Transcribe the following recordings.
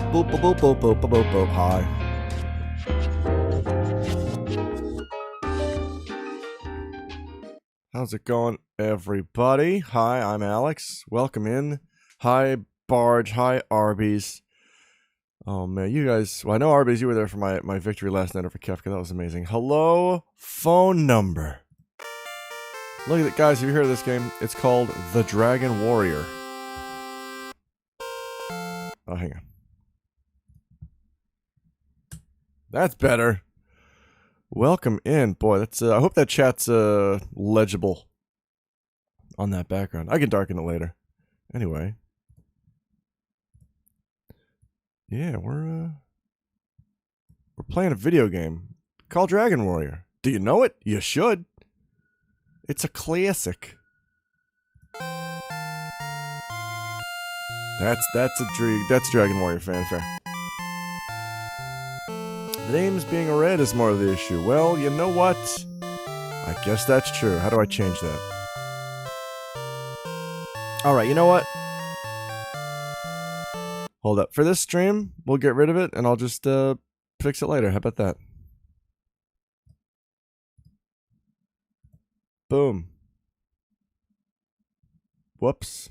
Boop, boop, boop, boop, boop, boop, boop, boop. Hi. How's it going, everybody? Hi, I'm Alex. Welcome in. Hi, Barge. Hi, Arby's. Oh, man, you guys... Well, I know, Arby's, you were there for my victory last night over Kefka. That was amazing. Hello, phone number. Look at it, guys. Have you heard of this game? It's called The Dragon Warrior. Oh, hang on. That's better. Welcome in. Boy, that's I hope that chat's legible on that background. I can darken it later. Anyway. Yeah, we're playing a video game called Dragon Warrior. Do you know it? You should. It's a classic. That's Dragon Warrior fanfare. The names being read is more of the issue. Well, you know what? I guess that's true. How do I change that? Alright, you know what? Hold up. For this stream, we'll get rid of it, and I'll just fix it later. How about that? Boom. Whoops.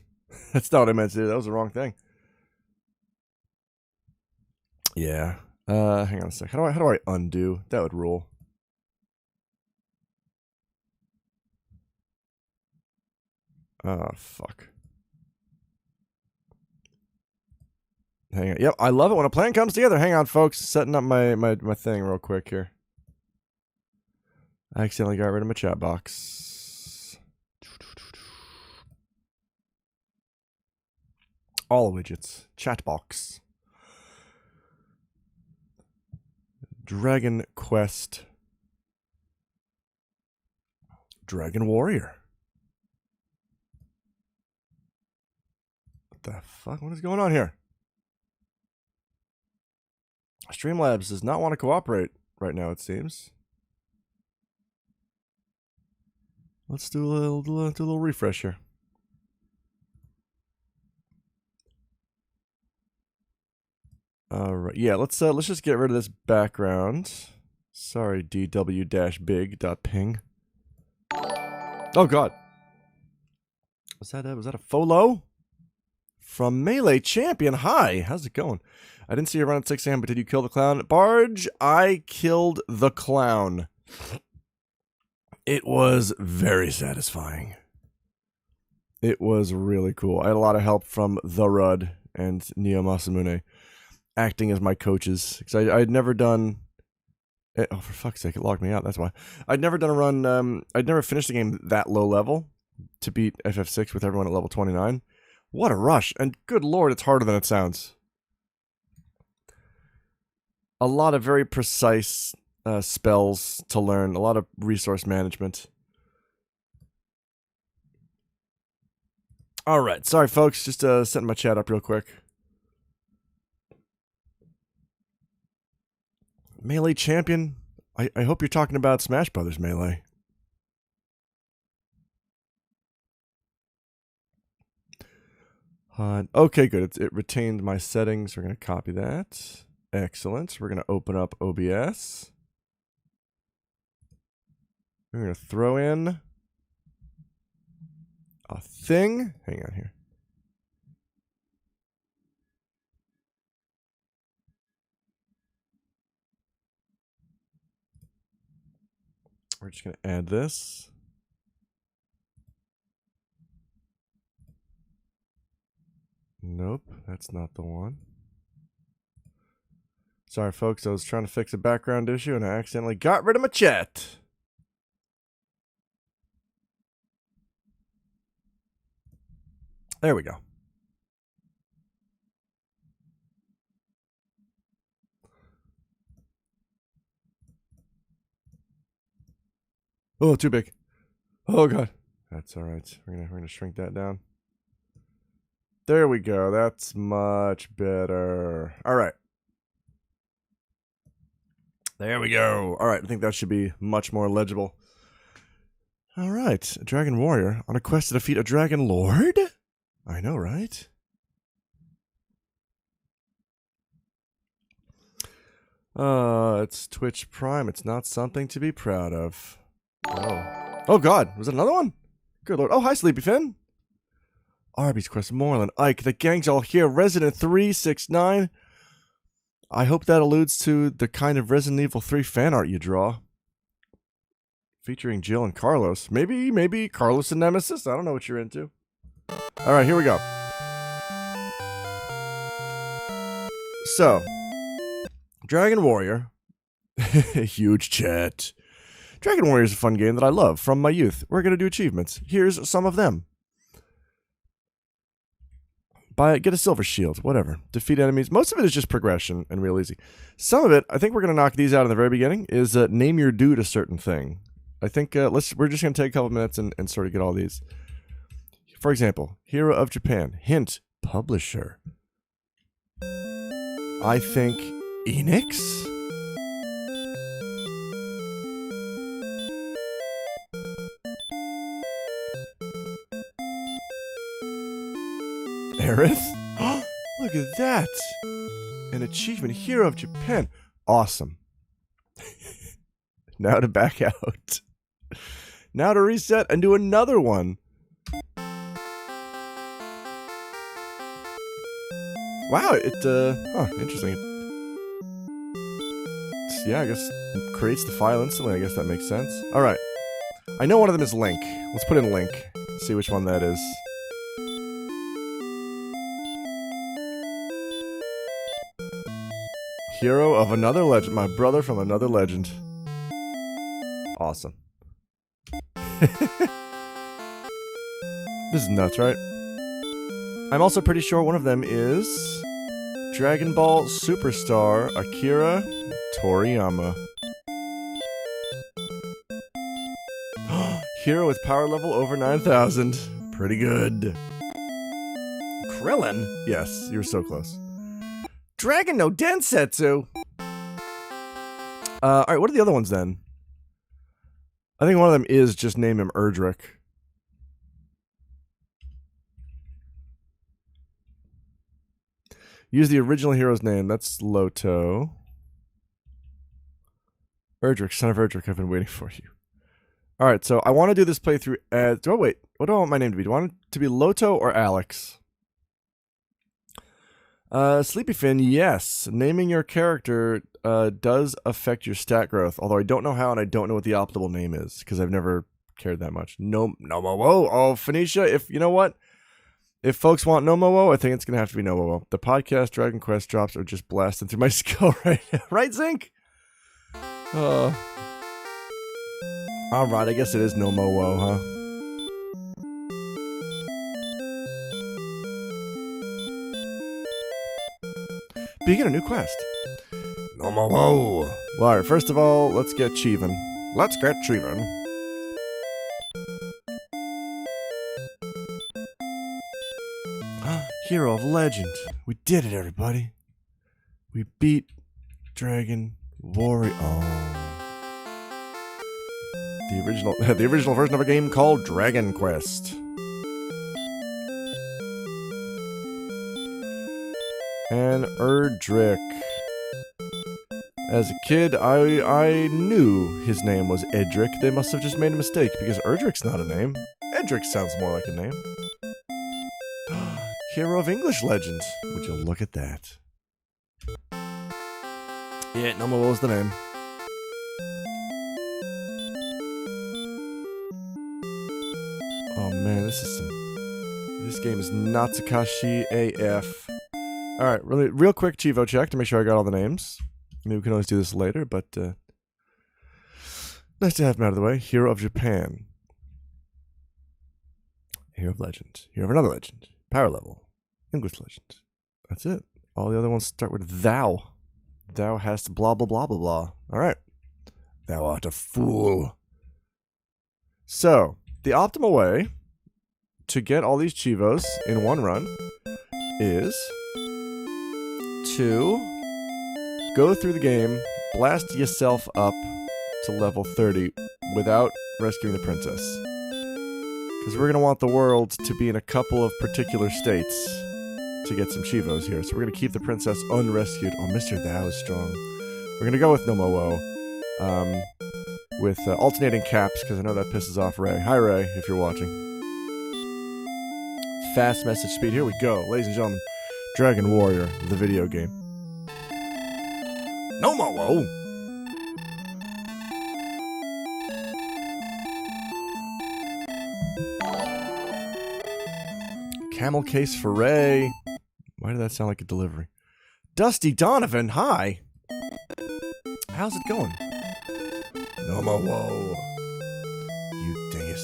That's not what I meant to do. That was the wrong thing. Yeah. Hang on a sec. How do I undo? That would rule. Oh, fuck. Hang on. Yep, I love it when a plan comes together. Hang on, folks. Setting up my thing real quick here. I accidentally got rid of my chat box. All widgets. Chat box. Dragon Quest. Dragon Warrior. What the fuck? What is going on here? Streamlabs does not want to cooperate right now, it seems. Let's do a little refresh here. Alright, yeah, let's just get rid of this background. Sorry, dw-big.ping. Oh god. Was that a FOLO? From Melee Champion. Hi, how's it going? I didn't see you around at 6 a.m., but did you kill the clown? Barge, I killed the clown. It was very satisfying. It was really cool. I had a lot of help from The Rudd and Neo Masamune acting as my coaches. Because I'd never done... Oh, for fuck's sake, it logged me out, that's why. I'd never done a run... I'd never finished a game that low level to beat FF6 with everyone at level 29. What a rush. And good lord, it's harder than it sounds. A lot of very precise spells to learn. A lot of resource management. Alright, sorry folks. Just setting my chat up real quick. Melee Champion? I hope you're talking about Smash Brothers Melee. Okay, good. It retained my settings. We're going to copy that. Excellent. We're going to open up OBS. We're going to throw in a thing. Hang on here. We're just going to add this. Nope, that's not the one. Sorry, folks. I was trying to fix a background issue and I accidentally got rid of my chat. There we go. Oh, too big. Oh god. That's all right. We're gonna shrink that down. There we go. That's much better. All right. There we go. All right. I think that should be much more legible. All right. A Dragon Warrior on a quest to defeat a Dragon Lord? I know, right? It's Twitch Prime. It's not something to be proud of. Oh God, was it another one? Good Lord. Oh, hi, Sleepy Finn. Arby's Quest, Moreland, Ike, the gang's all here. Resident 369. I hope that alludes to the kind of Resident Evil 3 fan art you draw. Featuring Jill and Carlos. Maybe Carlos and Nemesis? I don't know what you're into. Alright, here we go. So, Dragon Warrior. Huge chat. Dragon Warrior is a fun game that I love from my youth. We're going to do achievements. Here's some of them. Get a silver shield, whatever. Defeat enemies. Most of it is just progression and real easy. Some of it, I think we're going to knock these out in the very beginning, is name your dude a certain thing. I think we're just going to take a couple minutes and sort of get all these. For example, Hero of Japan. Hint, publisher. I think Enix? Aerith? Look at that! An achievement, Hero of Japan. Awesome. Now to back out. Now to reset and do another one. Wow, interesting. Yeah, I guess it creates the file instantly. I guess that makes sense. Alright. I know one of them is Link. Let's put in Link. See which one that is. Hero of another legend. My brother from another legend. Awesome. This is nuts, right? I'm also pretty sure one of them is Dragon Ball Superstar Akira Toriyama. Hero with power level over 9,000. Pretty good. Krillin? Yes, you were so close. Dragon no Densetsu! Alright, what are the other ones then? I think one of them is just name him Erdrick. Use the original hero's name. That's Loto. Erdrick, son of Erdrick, I've been waiting for you. Alright, so I want to do this playthrough as... Oh, wait. What do I want my name to be? Do I want it to be Loto or Alex? Sleepy Finn, yes. Naming your character does affect your stat growth. Although I don't know how and I don't know what the optimal name is. Because I've never cared that much. No Momo. Oh, Phoenicia, if... You know what? If folks want No Momo, I think it's going to have to be No Momo. The podcast Dragon Quest drops are just blasting through my skull right now. Right, Zinc? Alright, I guess it is No Momo, huh? Begin a new quest. No Momo. Well, alright, first of all, let's get Cheevan. Let's get Cheevan. Hero of Legend. We did it, everybody. We beat Dragon Warrior. Oh. The original version of a game called Dragon Quest. And Erdrick. As a kid, I knew his name was Edric. They must have just made a mistake because Erdrick's not a name. Edric sounds more like a name. Hero of English Legend. Would you look at that? Yeah, No Momo was the name. Oh man, this game is Natsukashi AF. Alright, real quick Chivo check to make sure I got all the names. Maybe we can always do this later, but nice to have them out of the way. Hero of Japan. Hero of Legend. Hero of another legend. Power level. English legend. That's it. All the other ones start with thou. Thou hast blah blah blah blah blah. Alright. Thou art a fool. So, the optimal way to get all these Chivos in one run is to go through the game, blast yourself up to level 30 without rescuing the princess. Because we're going to want the world to be in a couple of particular states to get some Chivos here. So we're going to keep the princess unrescued. Oh, Mr. Thou is strong. We're gonna go with Nomowo. With alternating caps, because I know that pisses off Ray. Hi, Ray, if you're watching. Fast message speed. Here we go. Ladies and gentlemen, Dragon Warrior, the video game. Nomowo! Camel case for Ray. Why did that sound like a delivery? Dusty Donovan, hi! How's it going? Nomowo. You dingus.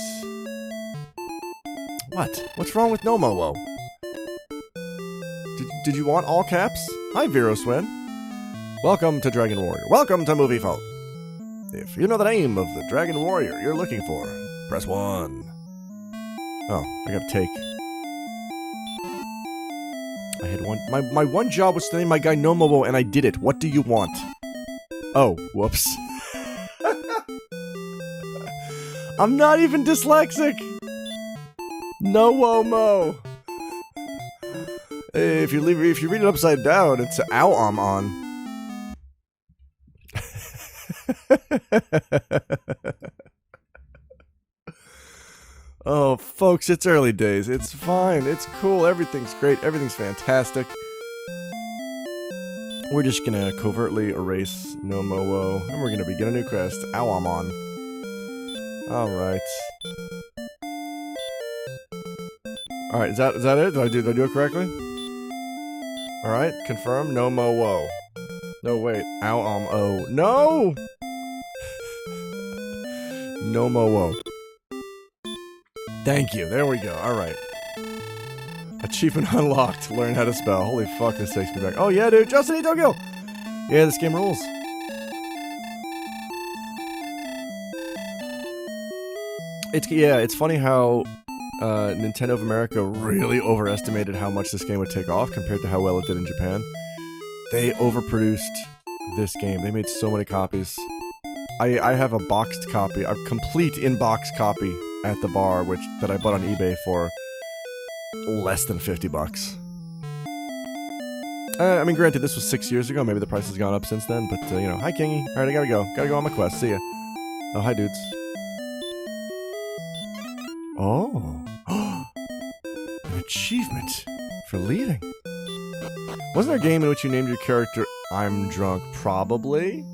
What? What's wrong with Nomowo? Did you want all caps? Hi, Vero Swen. Welcome to Dragon Warrior. Welcome to Movie Phone. If you know the name of the Dragon Warrior you're looking for, press 1. Oh, I gotta take. I had one. My one job was to name my guy Nomowo, and I did it. What do you want? Oh, whoops. I'm not even dyslexic. No-wo-mo. If you read it upside down, it's ow-om-on. Oh, folks, it's early days. It's fine. It's cool. Everything's great. Everything's fantastic. We're just gonna covertly erase Nomowo, and we're gonna begin a new quest. Awamon. Alright. Alright, is that it? Did I do it correctly? Alright, confirm. Nomowo. No, wait. Awam-o. No! Nomowo. Thank you. There we go. Alright. Achievement unlocked. Learn how to spell. Holy fuck, this takes me back. Oh yeah, dude. Justin E. Tokyo! Yeah, this game rules. It's funny how Nintendo of America really overestimated how much this game would take off compared to how well it did in Japan. They overproduced this game. They made so many copies. I have a boxed copy, a complete in-box copy at the bar, that I bought on eBay for less than $50. I mean, granted, this was 6 years ago. Maybe the price has gone up since then, but, you know. Hi, Kingy. Alright, I gotta go. Gotta go on my quest. See ya. Oh, hi, dudes. Oh. An achievement for leaving. Wasn't there a game in which you named your character I'm Drunk? Probably.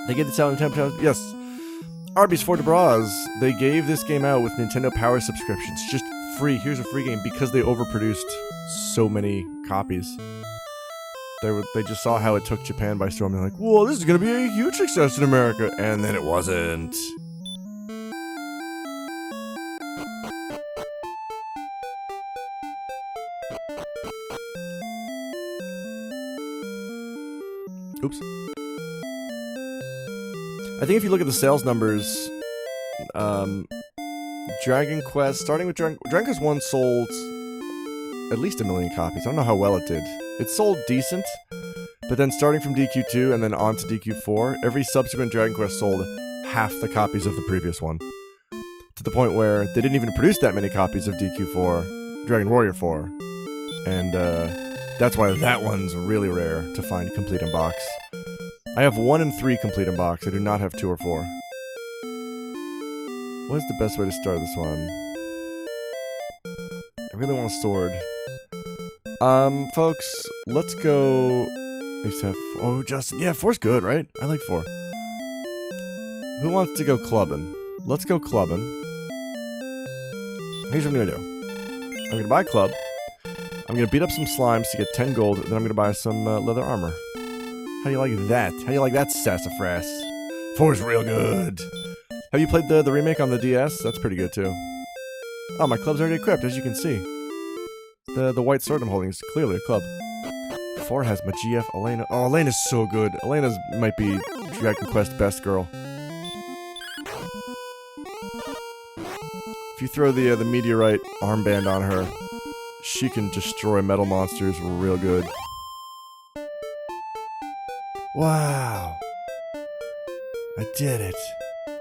They gave this out in Nintendo. Yes. Arby's for Bras. They gave this game out with Nintendo Power subscriptions. Just free. Here's a free game because they overproduced so many copies. They just saw how it took Japan by storm. They're like, whoa, this is going to be a huge success in America. And then it wasn't. Oops. I think if you look at the sales numbers, Dragon Quest, starting with Dragon Quest 1 sold at least 1 million copies. I don't know how well it did. It sold decent, but then starting from DQ2 and then on to DQ4, every subsequent Dragon Quest sold half the copies of the previous one. To the point where they didn't even produce that many copies of DQ4, Dragon Warrior 4. And that's why that one's really rare to find complete in box. I have 1 and 3 complete in box. I do not have 2 or 4. What is the best way to start this one? I really want a sword. Folks, let's go... Except... Oh, Justin. Yeah, 4's good, right? I like 4. Who wants to go clubbing? Let's go clubbing. Here's what I'm gonna do. I'm gonna buy a club. I'm gonna beat up some slimes to get 10 gold, then I'm gonna buy some leather armor. How do you like that? How do you like that, sassafras? 4's real good. Have you played the remake on the DS? That's pretty good too. Oh, my club's already equipped, as you can see. The white sword I'm holding is clearly a club. 4 has Magiev, Elena. Oh, Elena's so good. Elena's might be Dragon Quest best girl. If you throw the meteorite armband on her, she can destroy metal monsters real good. Wow. I did it.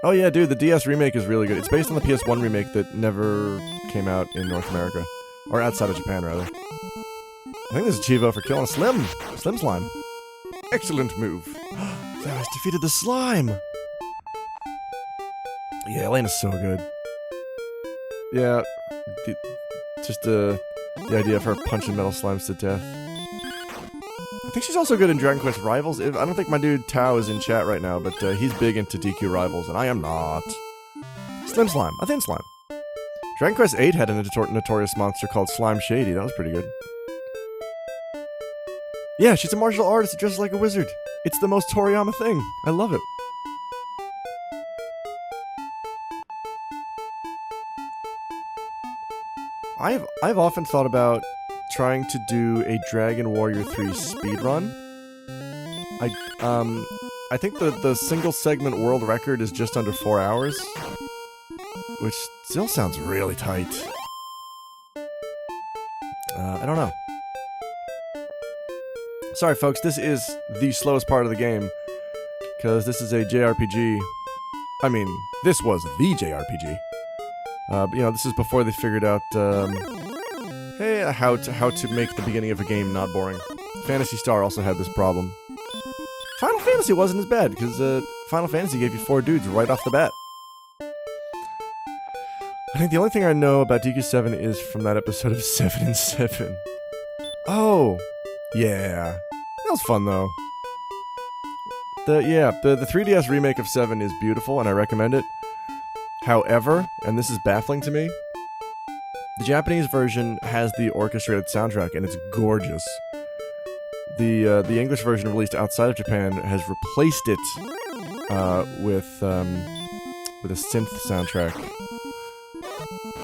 Oh yeah, dude, the DS remake is really good. It's based on the PS1 remake that never came out in North America. Or outside of Japan, rather. I think this is Chivo for killing Slim Slime. Excellent move. Thanos defeated the slime. Yeah, Elena's so good. Yeah, the idea of her punching metal slimes to death. I think she's also good in Dragon Quest Rivals. I don't think my dude Tao is in chat right now, but he's big into DQ Rivals, and I am not. Slim Slime. A thin slime. Dragon Quest VIII had a notorious monster called Slime Shady. That was pretty good. Yeah, she's a martial artist dressed like a wizard. It's the most Toriyama thing. I love it. I've often thought about trying to do a Dragon Warrior 3 speedrun. I think the single segment world record is just under 4 hours, which still sounds really tight. I don't know. Sorry folks, this is the slowest part of the game, because this is a JRPG. I mean, this was the JRPG. You know, this is before they figured out, hey, how to make the beginning of a game not boring. Phantasy Star also had this problem. Final Fantasy wasn't as bad, because Final Fantasy gave you 4 dudes right off the bat. I think the only thing I know about DQ7 is from that episode of 7 and 7. Oh, yeah. That was fun, though. The 3DS remake of 7 is beautiful, and I recommend it. However, and this is baffling to me, the Japanese version has the orchestrated soundtrack, and it's gorgeous. The English version released outside of Japan has replaced it with a synth soundtrack.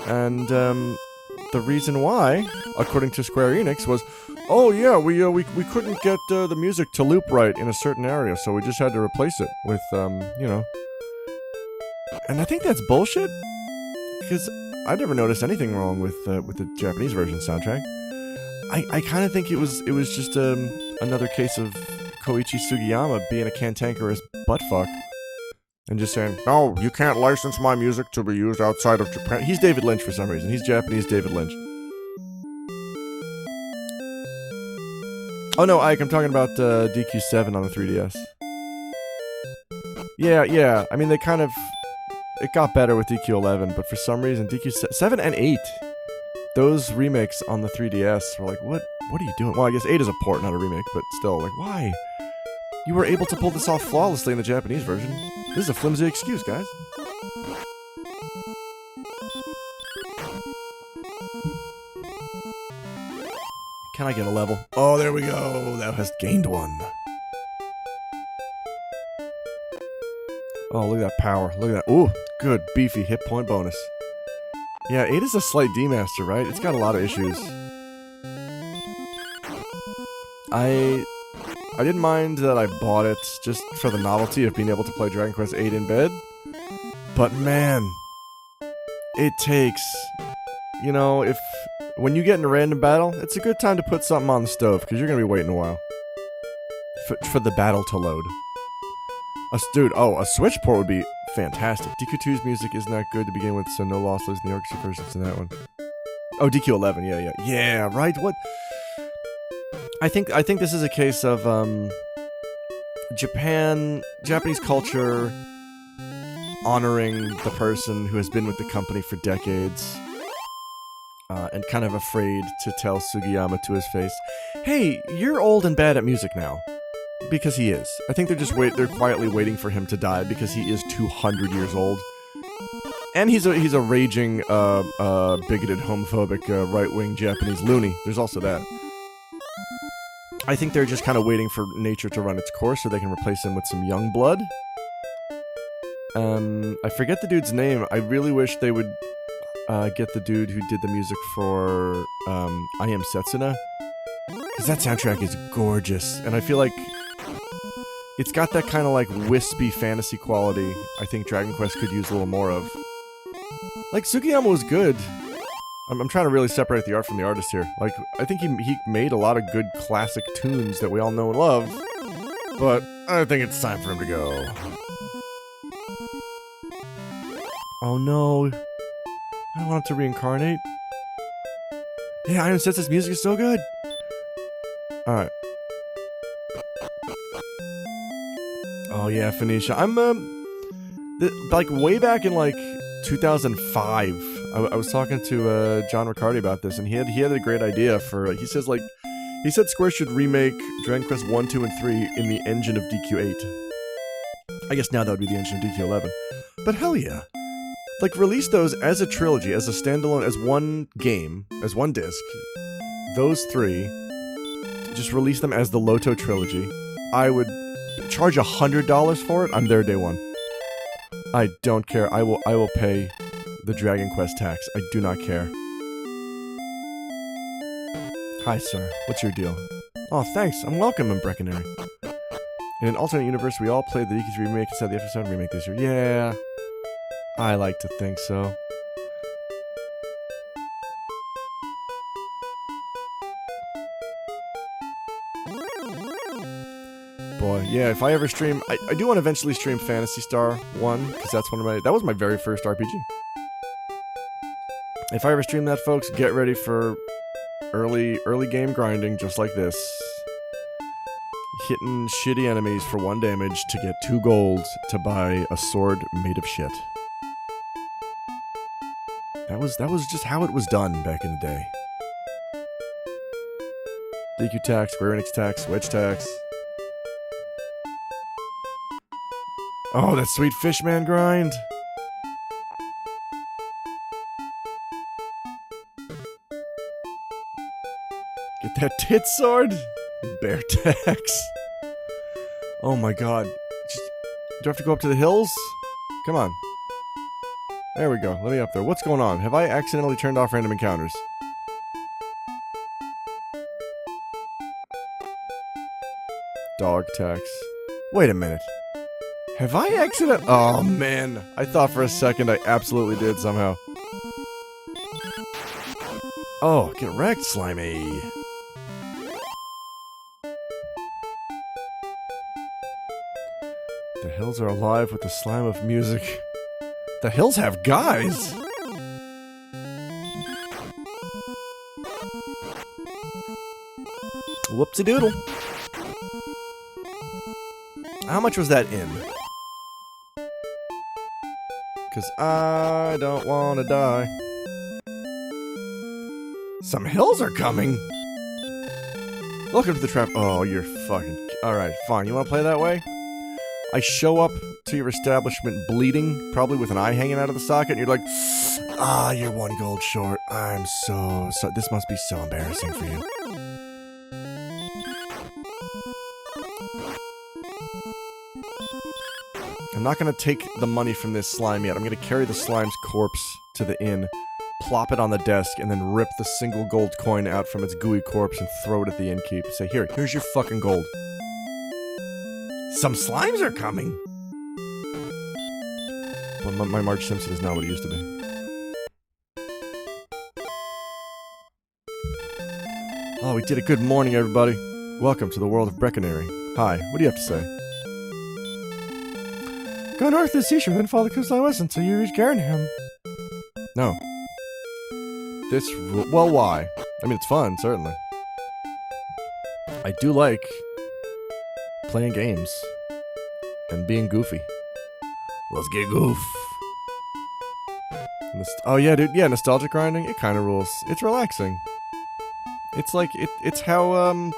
And the reason why, according to Square Enix, was, oh yeah, we couldn't get the music to loop right in a certain area, so we just had to replace it with you know. And I think that's bullshit, because I never noticed anything wrong with the Japanese version soundtrack. I kind of think it was just another case of Koichi Sugiyama being a cantankerous buttfuck and just saying, no, you can't license my music to be used outside of Japan. He's David Lynch for some reason. He's Japanese David Lynch. Oh no, Ike, I'm talking about DQ7 on the 3DS. Yeah. I mean, they kind of... It got better with DQ11, but for some reason, DQ7 and 8, those remakes on the 3DS were like, what are you doing? Well, I guess 8 is a port, not a remake, but still, like, why? You were able to pull this off flawlessly in the Japanese version. This is a flimsy excuse, guys. Can I get a level? Oh, there we go. Thou hast gained one. Oh, look at that power. Look at that. Ooh, good, beefy hit point bonus. Yeah, 8 is a slight D-master, right? It's got a lot of issues. I didn't mind that I bought it just for the novelty of being able to play Dragon Quest VIII in bed. But man, it takes... You know, when you get in a random battle, it's a good time to put something on the stove, because you're going to be waiting a while. For the battle to load. A Switch port would be fantastic. DQ2's music isn't that good to begin with, so no loss lives in the orchestra versions in that one. Oh, DQ11, yeah. Yeah, right, what? I think this is a case of, Japanese culture honoring the person who has been with the company for decades, and kind of afraid to tell Sugiyama to his face, hey, you're old and bad at music now. Because he is. I think they're quietly waiting for him to die because he is 200 years old. And he's a raging, bigoted, homophobic, right-wing Japanese loony. There's also that. I think they're just kind of waiting for nature to run its course so they can replace him with some young blood. I forget the dude's name. I really wish they would get the dude who did the music for I Am Setsuna. Because that soundtrack is gorgeous. And I feel like it's got that kind of like wispy fantasy quality I think Dragon Quest could use a little more of. Like, Sugiyama was good. I'm trying to really separate the art from the artist here. Like, I think he made a lot of good classic tunes that we all know and love, but I think it's time for him to go. Oh no. I don't want him to reincarnate. Yeah, Iron Setsu's music is so good. Alright. Oh yeah, Phoenicia. I'm like way back in like 2005. I was talking to John Riccardi about this, and he had a great idea for. He said Square should remake Dragon Quest 1, 2, and 3 in the engine of DQ8. I guess now that would be the engine of DQ11. But hell yeah. Like, release those as a trilogy, as a standalone, as one game, as one disc. Those three. Just release them as the Loto trilogy. I would charge $100 for it. I'm there day one. I don't care. I will pay the Dragon Quest tax. I do not care. Hi, sir. What's your deal? Oh, thanks. I'm welcome in Breckenary. In an alternate universe, we all played the DQ3 remake instead of the FF7 remake this year. Yeah, I like to think so. Boy, yeah, if I ever stream... I do want to eventually stream Phantasy Star 1, because that's that was my very first RPG. If I ever stream that, folks, get ready for early game grinding, just like this. Hitting shitty enemies for 1 damage to get 2 gold to buy a sword made of shit. That was just how it was done back in the day. DQ tax, Square Enix tax, Wedge tax. Oh, that sweet Fishman grind. Get that tit sword. Bear tax. Oh my god. Do I have to go up to the hills? Come on. There we go. Let me up there. What's going on? Have I accidentally turned off random encounters? Dog tax. Wait a minute. Have I accidentally... Oh, man. I thought for a second I absolutely did somehow. Oh, get wrecked, Slimy. The hills are alive with the slime of music. The hills have guys! Whoopsie-doodle. How much was that in? Because I don't want to die. Some hills are coming! Welcome to the trap. Oh, you're fucking... Alright, fine. You want to play that way? I show up to your establishment bleeding, probably with an eye hanging out of the socket, and you're like, ah, you're 1 gold short. I'm so... This must be so embarrassing for you. I'm not going to take the money from this slime yet. I'm going to carry the slime's corpse to the inn, plop it on the desk, and then rip the single gold coin out from its gooey corpse and throw it at the innkeep. Say, here's your fucking gold. Some slimes are coming! Well, my Marge Simpson is not what it used to be. Oh, we did a good morning, everybody. Welcome to the world of Breckenary. Hi, what do you have to say? Go north this seashore, then follow the coastline west until you reach Garenham. No. Well, why? I mean, it's fun, certainly. I do like playing games and being goofy. Let's get goof. Oh yeah, dude. Yeah, nostalgic grinding. It kind of rules. It's relaxing. It's like it's how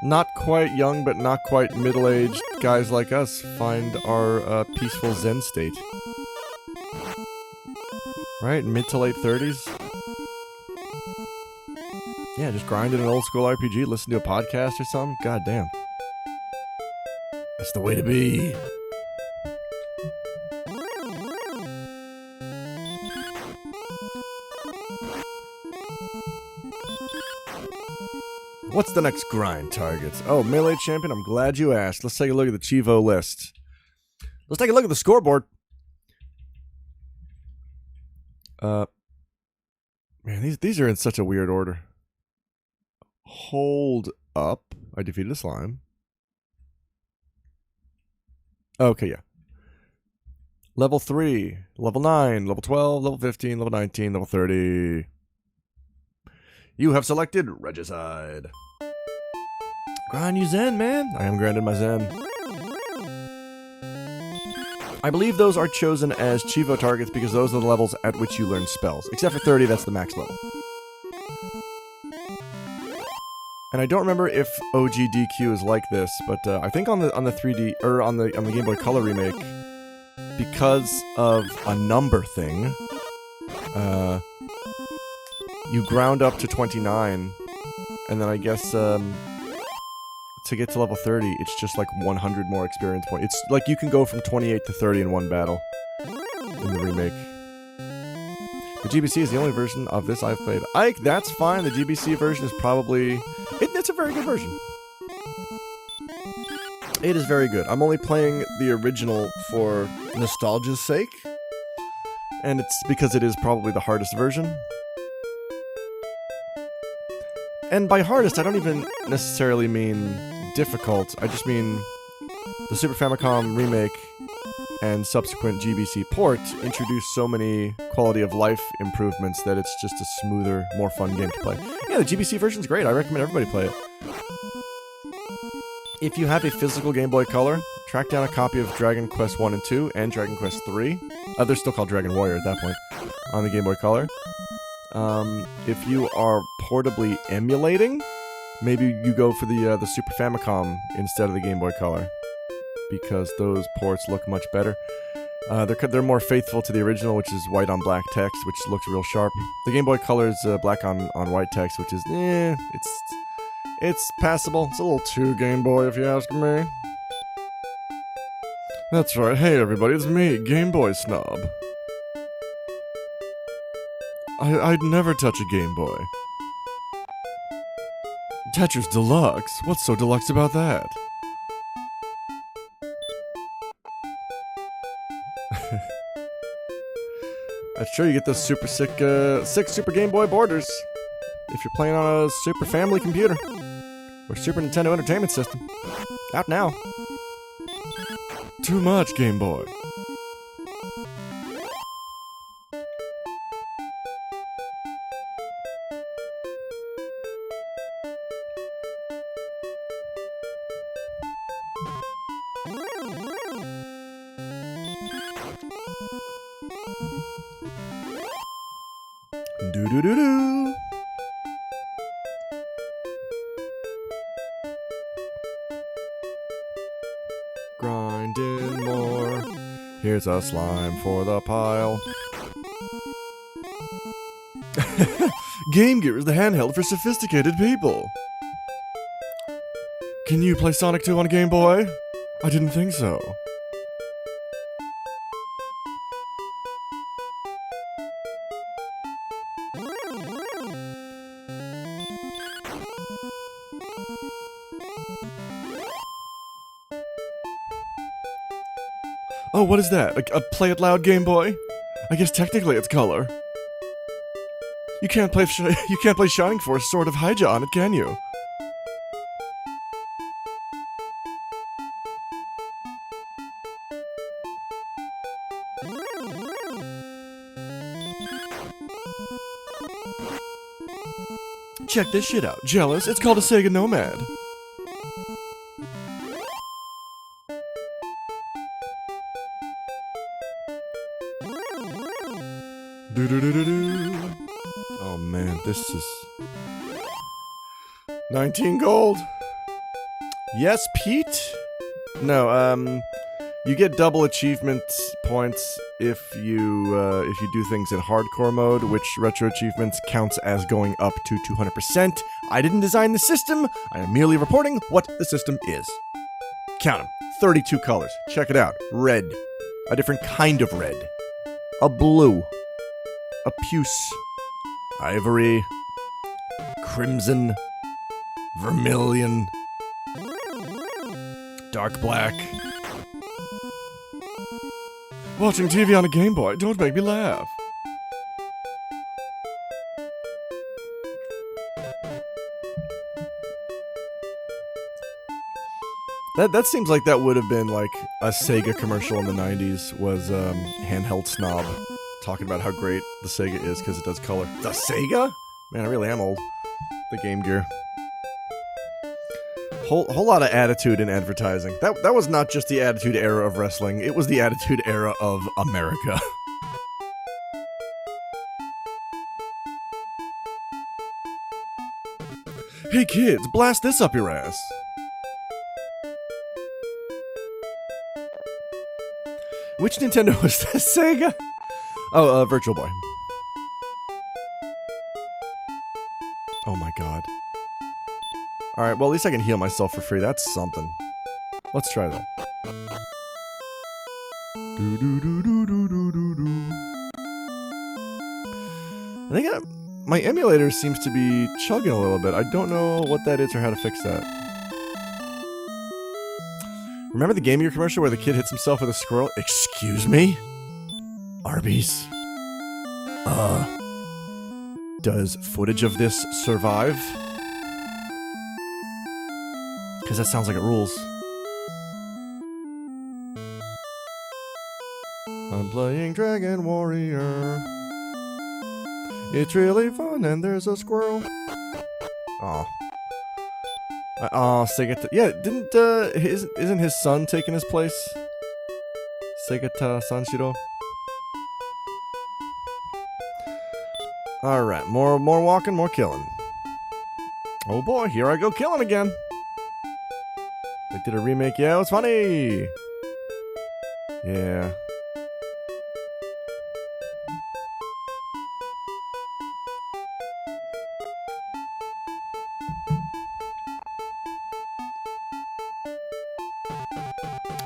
not quite young but not quite middle-aged guys like us find our peaceful Zen state. Right, mid to late 30s. Yeah, just grinding an old school RPG, listen to a podcast or something. God damn. That's the way to be. What's the next grind targets? Oh, Melee Champion, I'm glad you asked. Let's take a look at the Chivo list. Let's take a look at the scoreboard. Man, these are in such a weird order. Hold up. I defeated a slime. Okay, yeah. Level 3, level 9, level 12, level 15, level 19, level 30. You have selected Regicide. Grind you Zen, man. I am grinding my Zen. I believe those are chosen as Chivo targets because those are the levels at which you learn spells. Except for 30, that's the max level. And I don't remember if OGDQ is like this, but I think on the 3D or on the Game Boy Color remake, because of a number thing, you ground up to 29, and then I guess to get to level 30, it's just like 100 more experience points. It's like you can go from 28 to 30 in one battle in the remake. The GBC is the only version of this I've played. Ike, that's fine. The GBC version is probably... It's a very good version. It is very good. I'm only playing the original for nostalgia's sake. And it's because it is probably the hardest version. And by hardest, I don't even necessarily mean difficult. I just mean the Super Famicom remake and subsequent GBC port introduced so many quality of life improvements that it's just a smoother, more fun game to play. Yeah, the GBC version's great. I recommend everybody play it. If you have a physical Game Boy Color, track down a copy of Dragon Quest 1 and 2 and Dragon Quest 3. They're still called Dragon Warrior at that point on the Game Boy Color. If you are portably emulating, maybe you go for the Super Famicom instead of the Game Boy Color, because those ports look much better. They're more faithful to the original, which is white on black text, which looks real sharp. The Game Boy Color is black on white text, which is it's passable. It's a little too Game Boy, if you ask me. That's right. Hey everybody, it's me, Game Boy Snob. I'd never touch a Game Boy. Tetris Deluxe? What's so deluxe about that? That's true, you get those super sick Super Game Boy borders if you're playing on a Super Family computer or Super Nintendo Entertainment System. Out now. Too much, Game Boy. Do-do-do-do. Grinding more. Here's a slime for the pile. Game Gear is the handheld for sophisticated people. Can you play Sonic 2 on a Game Boy? I didn't think so. Oh, what is that? A Play It Loud Game Boy? I guess technically it's color. You can't play Shining Force Sword of Hyja on it, can you? Check this shit out. Jealous? It's called a Sega Nomad. Do-do-do-do-do. Oh man, this is 19 gold. Yes, Pete? No, you get double achievement points if you do things in hardcore mode, which retro achievements counts as going up to 200%. I didn't design the system. I am merely reporting what the system is. Count them. 32 colors. Check it out. Red. A different kind of red. A blue. A puce, ivory, crimson, vermilion, dark black. Watching TV on a Game Boy, don't make me laugh. That seems like that would have been like a Sega commercial in the 90s, was Handheld Snob. Talking about how great the Sega is because it does color. The Sega? Man, I really am old. The Game Gear. Whole lot of attitude in advertising. That was not just the attitude era of wrestling, it was the attitude era of America. Hey kids, blast this up your ass. Which Nintendo was this? Sega? Oh, Virtual Boy. Oh my god. Alright, well at least I can heal myself for free. That's something. Let's try that. I think my emulator seems to be chugging a little bit. I don't know what that is or how to fix that. Remember the Game Gear commercial where the kid hits himself with a squirrel? Excuse me? Arby's? Does footage of this survive? Because that sounds like it rules. I'm playing Dragon Warrior. It's really fun and there's a squirrel. Aw. Sega. Yeah, isn't his son taking his place? Segata Sanshiro. Alright, more walking, more killing. Oh boy, here I go killing again. They did a remake, yeah, it was funny! Yeah.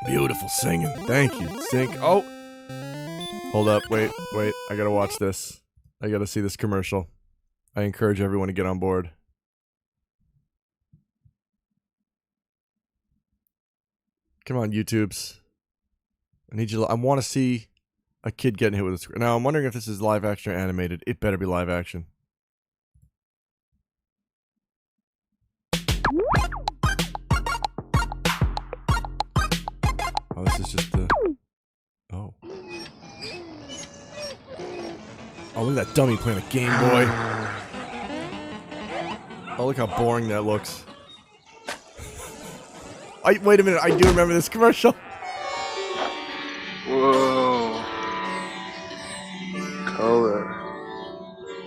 Beautiful singing. Thank you. Sync. Oh! Hold up. Wait. I gotta watch this. I gotta see this commercial. I encourage everyone to get on board. Come on, YouTubes. I need you. I want to see a kid getting hit with a screw. Now, I'm wondering if this is live action or animated. It better be live action. Oh, this is just the... Oh. Oh, look at that dummy playing a Game Boy. Oh, look how boring that looks. Wait a minute, I do remember this commercial. Whoa. Color.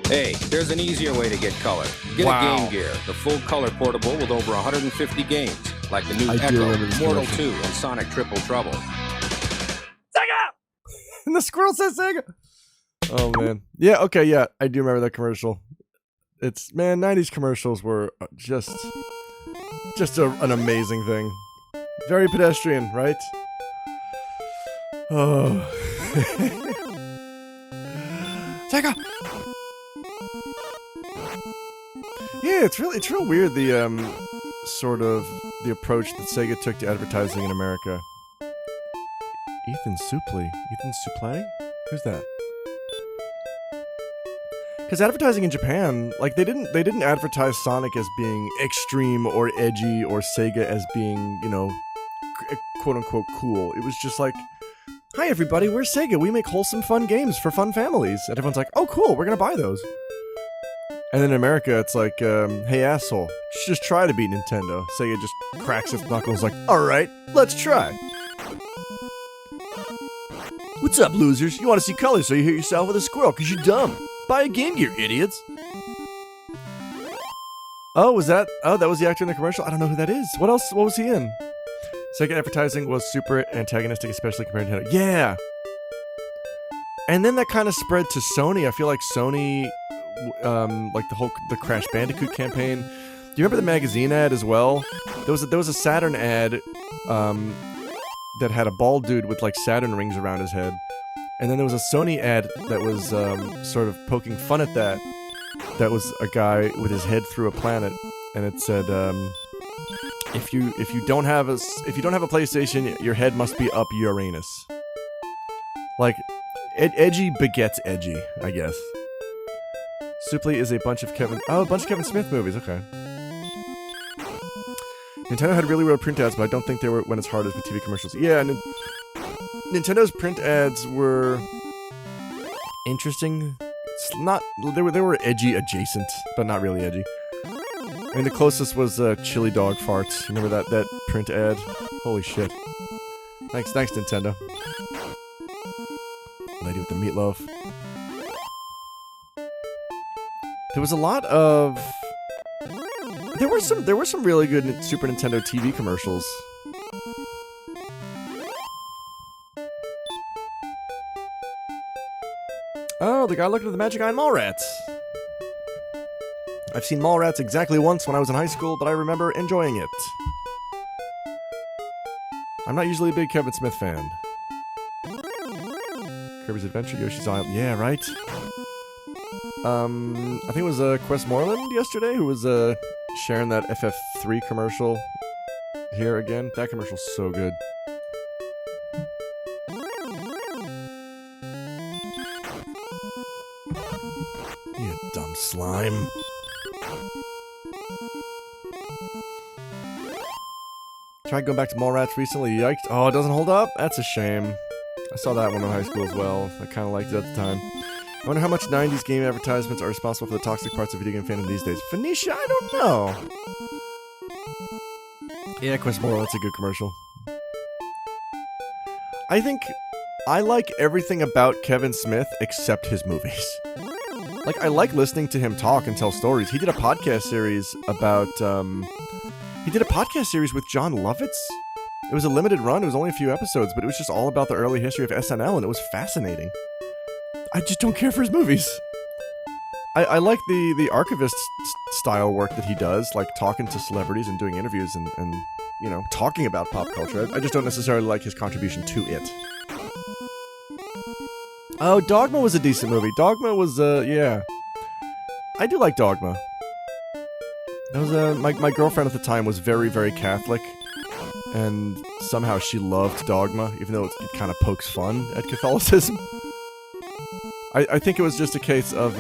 Hey, there's an easier way to get color. Get a Game Gear, the full color portable with over 150 games, like the new Echo, Mortal 2, and Sonic Triple Trouble. Sega! And the squirrel says Sega! Oh, man. Yeah, okay, yeah, I do remember that commercial. It's, man, 90s commercials were just an amazing thing. Very pedestrian, right? Oh. Sega! Yeah, it's real weird, the, sort of, the approach that Sega took to advertising in America. Ethan Suplee? Ethan Suplee? Who's that? Because advertising in Japan, like, they didn't advertise Sonic as being extreme or edgy or Sega as being, you know, quote-unquote cool. It was just like, hi everybody, we're Sega, we make wholesome fun games for fun families. And everyone's like, oh cool, we're gonna buy those. And then in America, it's like, hey asshole, just try to beat Nintendo. Sega just cracks its knuckles like, alright, let's try. What's up, losers? You want to see colors so you hit yourself with a squirrel because you're dumb. Buy a Game Gear, idiots. Oh, that was the actor in the commercial? I don't know who that is. What was he in? Sega advertising was super antagonistic, especially compared to Nintendo. Yeah! And then that kind of spread to Sony. I feel like Sony, like the Crash Bandicoot campaign. Do you remember the magazine ad as well? There was a Saturn ad, that had a bald dude with like Saturn rings around his head. And then there was a Sony ad that was sort of poking fun at that. That was a guy with his head through a planet, and it said, if you don't have a PlayStation, your head must be up Uranus. Like, edgy begets edgy, I guess. Suplee is a bunch of Kevin Smith movies. Okay. Nintendo had really weird print ads, but I don't think they went as hard as with TV commercials. Yeah, Nintendo's print ads were interesting. It's not, they were edgy adjacent, but not really edgy. I mean, the closest was chili dog farts. Remember that print ad? Holy shit. Thanks, Nintendo. Lady with the meatloaf. There was a lot of... There were some really good Super Nintendo TV commercials. Oh, the guy looking at the Magic Eye Mallrats. I've seen Mallrats exactly once when I was in high school, but I remember enjoying it. I'm not usually a big Kevin Smith fan. Kirby's Adventure, Yoshi's Island. Yeah, right? I think it was Quest Moreland yesterday who was sharing that FF3 commercial here again. That commercial's so good. You dumb slime. Tried going back to Mallrats recently. Yikes. Oh, it doesn't hold up? That's a shame. I saw that one in high school as well. I kind of liked it at the time. I wonder how much 90s game advertisements are responsible for the toxic parts of video game fandom these days. Phoenicia, I don't know. Yeah, Quest Moreland, that's a good commercial. I think I like everything about Kevin Smith except his movies. Like, I like listening to him talk and tell stories. He did a podcast series about, he did a podcast series with John Lovitz. It was a limited run, it was only a few episodes, but it was just all about the early history of SNL, and it was fascinating. I just don't care for his movies. I like the archivist style work that he does, like talking to celebrities and doing interviews and you know, talking about pop culture. I just don't necessarily like his contribution to it. Oh, Dogma was a decent movie. Dogma was, yeah. I do like Dogma. That was, my girlfriend at the time was very, very Catholic, and somehow she loved Dogma, even though it kind of pokes fun at Catholicism. I think it was just a case of,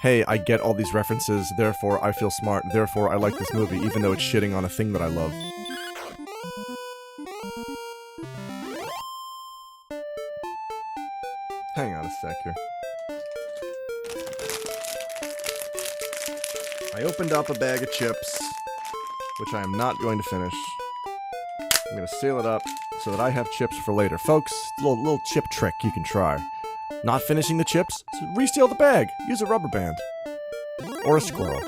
hey, I get all these references, therefore I feel smart, therefore I like this movie, even though it's shitting on a thing that I love. Hang on a sec here. I opened up a bag of chips, which I am not going to finish. I'm going to seal it up so that I have chips for later. Folks, little chip trick you can try. Not finishing the chips? So reseal the bag. Use a rubber band. Or a squirrel.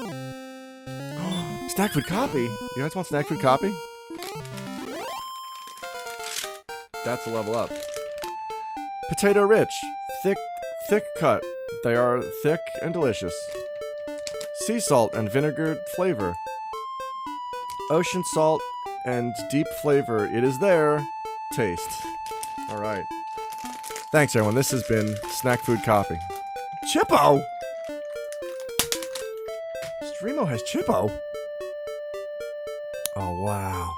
Snack food copy? You guys want snack food copy? That's a level up. Potato rich. Thick cut. They are thick and delicious. Sea salt and vinegar flavor. Ocean salt and deep flavor. It is there. Taste. Alright. Thanks, everyone. This has been Snack Food Copy. Chippo! Streamo has Chippo? Oh, wow.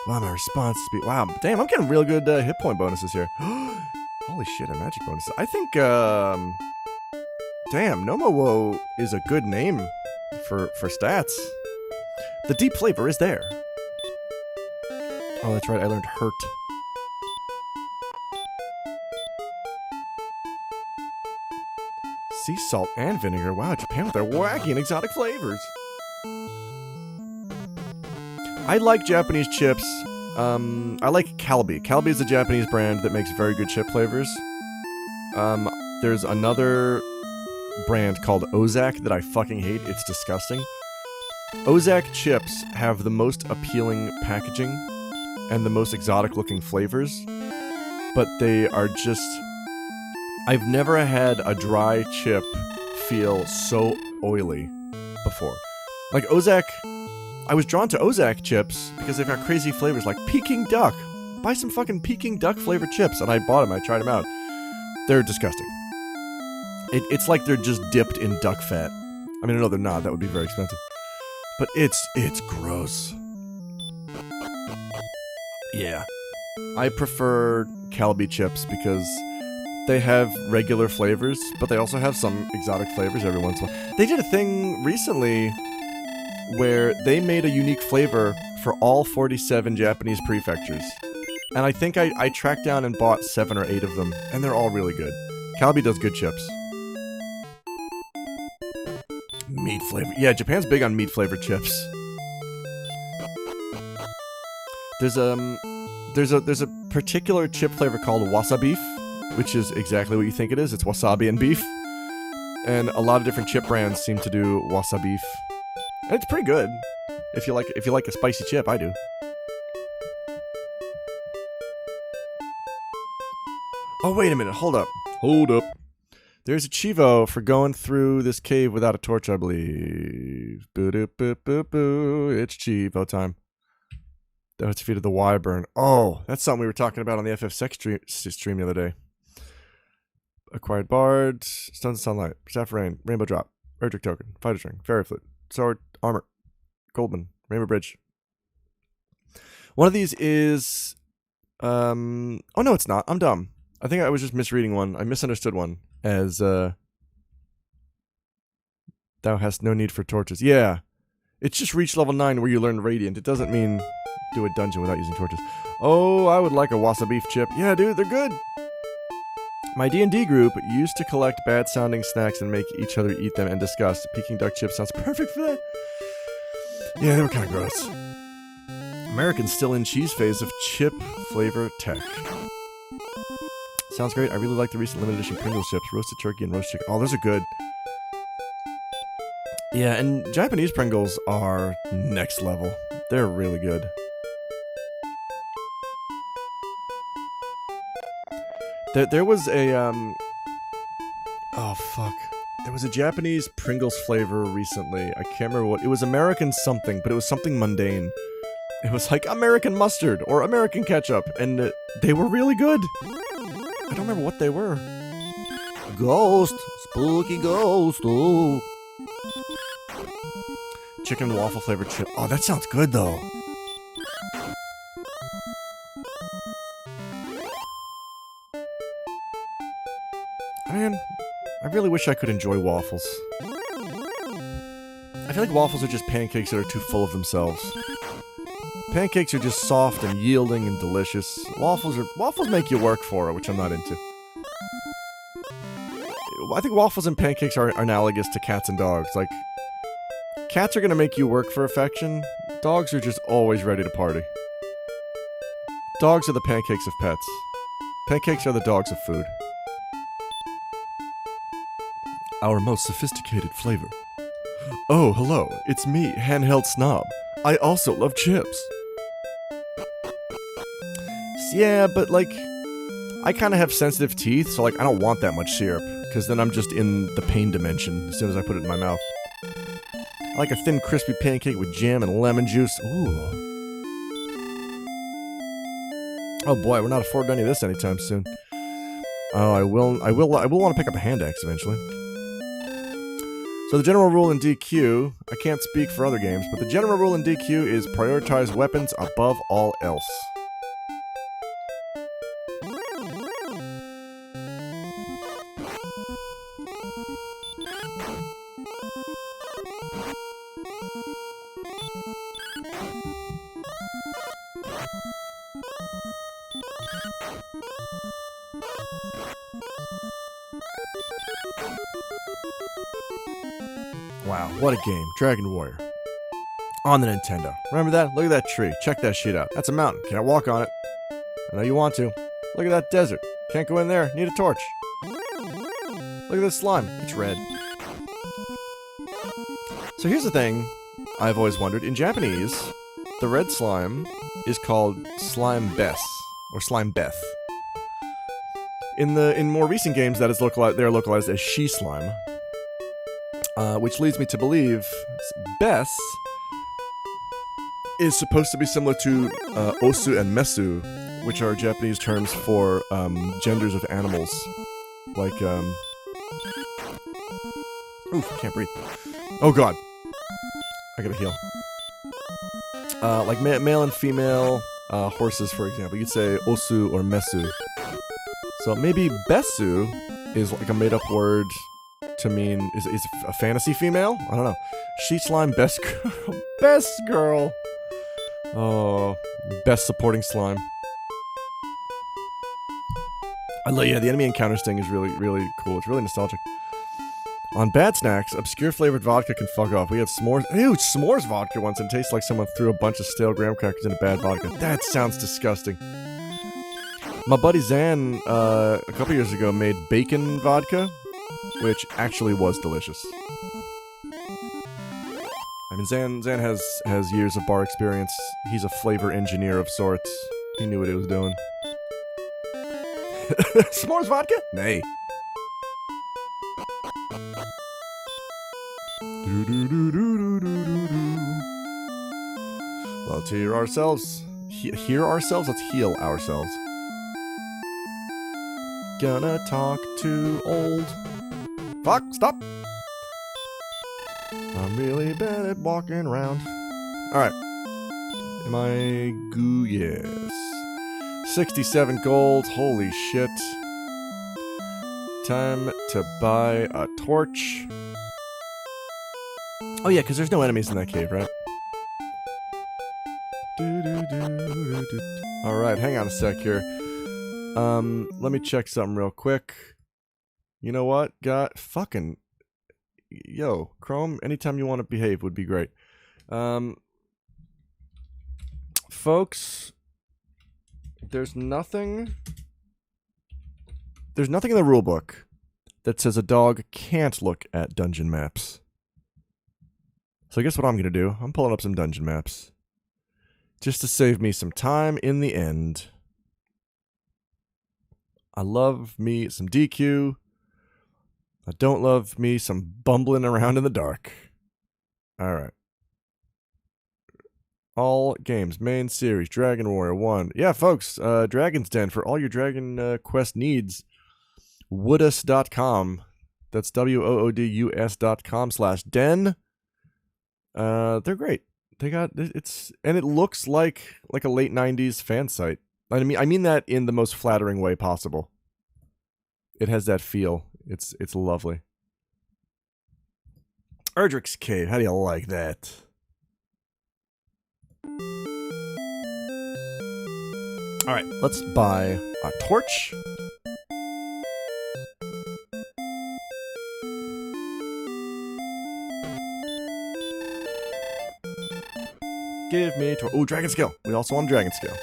Wow, my response speed. Wow, damn, I'm getting real good hit point bonuses here. Holy shit, and magic bonuses. I think, damn, Nomowo is a good name for stats. The deep flavor is there. Oh, that's right, I learned hurt. Sea salt and vinegar. Wow, Japan with their wacky and exotic flavors. I like Japanese chips. I like Calbee. Calbee is a Japanese brand that makes very good chip flavors. There's another brand called Ozak that I fucking hate. It's disgusting. Ozak chips have the most appealing packaging and the most exotic looking flavors, but they are just... I've never had a dry chip feel so oily before. Like Ozak, I was drawn to Ozak chips because they've got crazy flavors like Peking duck. Buy some fucking Peking duck flavored chips, and I bought them. I tried them out. They're disgusting. It's like they're just dipped in duck fat. I mean, no, they're not. That would be very expensive. But it's gross. Yeah, I prefer Calbee chips because they have regular flavors, but they also have some exotic flavors every once in a while. They did a thing recently where they made a unique flavor for all 47 Japanese prefectures. And I think I tracked down and bought 7 or 8 of them, and they're all really good. Calbee does good chips. Meat flavor. Yeah, Japan's big on meat-flavored chips. There's a particular chip flavor called wasabi, which is exactly what you think it is. It's wasabi and beef. And a lot of different chip brands seem to do wasabi. And it's pretty good. If you like a spicy chip, I do. Oh, wait a minute. Hold up. There's a Chivo for going through this cave without a torch, I believe. Boo-doo-boo-boo-boo. It's Chivo time. Oh, it's defeated the Wyvern. Oh, that's something we were talking about on the FF6 stream the other day. Acquired Bard, Stones of Sunlight, Staff of Rain, Rainbow Drop, Erdrick Token, Fighter String, Fairy Flute, Sword, Armor, Goldman, Rainbow Bridge. One of these is... oh, no, it's not. I'm dumb. I think I was just misreading one. I misunderstood one as, Thou hast no need for torches. Yeah. It's just reach level 9 where you learn Radiant. It doesn't mean do a dungeon without using torches. Oh, I would like a wasabi chip. Yeah, dude, they're good. My D&D group used to collect bad-sounding snacks and make each other eat them and discuss. Peking duck chip sounds perfect for that. Yeah, they were kind of gross. Americans still in cheese phase of chip flavor tech. Sounds great. I really like the recent limited edition Pringles chips. Roasted turkey and roast chicken. Oh, those are good. Yeah, and Japanese Pringles are next level. They're really good. There was a, oh, fuck. There was a Japanese Pringles flavor recently. I can't remember what. It was American something, but it was something mundane. It was like American mustard or American ketchup, and they were really good. I don't remember what they were. Ghost. Spooky ghost. Oh. Chicken waffle flavored chip. Oh, that sounds good, though. Man, I really wish I could enjoy waffles. I feel like waffles are just pancakes that are too full of themselves. Pancakes are just soft and yielding and delicious. Waffles make you work for it, which I'm not into. I think waffles and pancakes are analogous to cats and dogs. Like, cats are gonna make you work for affection. Dogs are just always ready to party. Dogs are the pancakes of pets. Pancakes are the dogs of food. Our most sophisticated flavor. Oh, hello, it's me, Handheld Snob. I also love chips. Yeah, but like, I kind of have sensitive teeth, so like, I don't want that much syrup, because then I'm just in the pain dimension as soon as I put it in my mouth. I like a thin, crispy pancake with jam and lemon juice. Ooh. Oh boy, we're not affording any of this anytime soon. Oh, I will want to pick up a hand axe eventually. So the general rule in DQ, I can't speak for other games, but the general rule in DQ is prioritize weapons above all else. Wow, what a game. Dragon Warrior. On the Nintendo. Remember that? Look at that tree. Check that shit out. That's a mountain. Can't walk on it. I know you want to. Look at that desert. Can't go in there. Need a torch. Look at this slime. It's red. So here's the thing I've always wondered. In Japanese, the red slime is called Slime Bess. Or Slime Beth. In more recent games, that is they're localized as She Slime. Which leads me to believe Bess is supposed to be similar to Osu and Mesu, which are Japanese terms for genders of animals. Like, oof, can't breathe. Oh god. I gotta heal. Like male and female horses, for example. You'd say Osu or Mesu. So maybe Bessu is like a made-up word to mean is a fantasy female? I don't know. She slime best girl. Best girl. Oh, best supporting slime. Yeah, the enemy encounters thing is really, really cool. It's really nostalgic. On Bad Snacks, obscure flavored vodka can fuck off. We had s'mores. Ew, s'mores vodka once and it tastes like someone threw a bunch of stale graham crackers in a bad vodka. That sounds disgusting. My buddy Zan, a couple years ago, made bacon vodka, which actually was delicious. I mean, Zan has years of bar experience. He's a flavor engineer of sorts. He knew what he was doing. S'mores vodka? Nay. Let's hear ourselves. Hear ourselves? Let's heal ourselves. Gonna talk to old. Fuck, stop. I'm really bad at walking around. Alright. Am I goo? Yes. 67 gold. Holy shit. Time to buy a torch. Oh yeah, because there's no enemies in that cave, right? Alright, hang on a sec here. Let me check something real quick. You know what? Fucking... Yo, Chrome, anytime you want to behave would be great. Folks, there's nothing in the rulebook that says a dog can't look at dungeon maps. So I guess what I'm gonna do, I'm pulling up some dungeon maps. Just to save me some time in the end. I love me some DQ. I don't love me some bumbling around in the dark. Alright. All games, main series, Dragon Warrior 1. Yeah, folks, Dragon's Den for all your Dragon Quest needs. Woodus.com. That's woodus.com/den. They're great. They got it's and it looks like a late 90s fan site. I mean that in the most flattering way possible. It has that feel. It's lovely. Erdrick's Cave. How do you like that? Alright, let's buy a torch. Give me torch. Ooh, Dragon Scale. We also want Dragon Scale.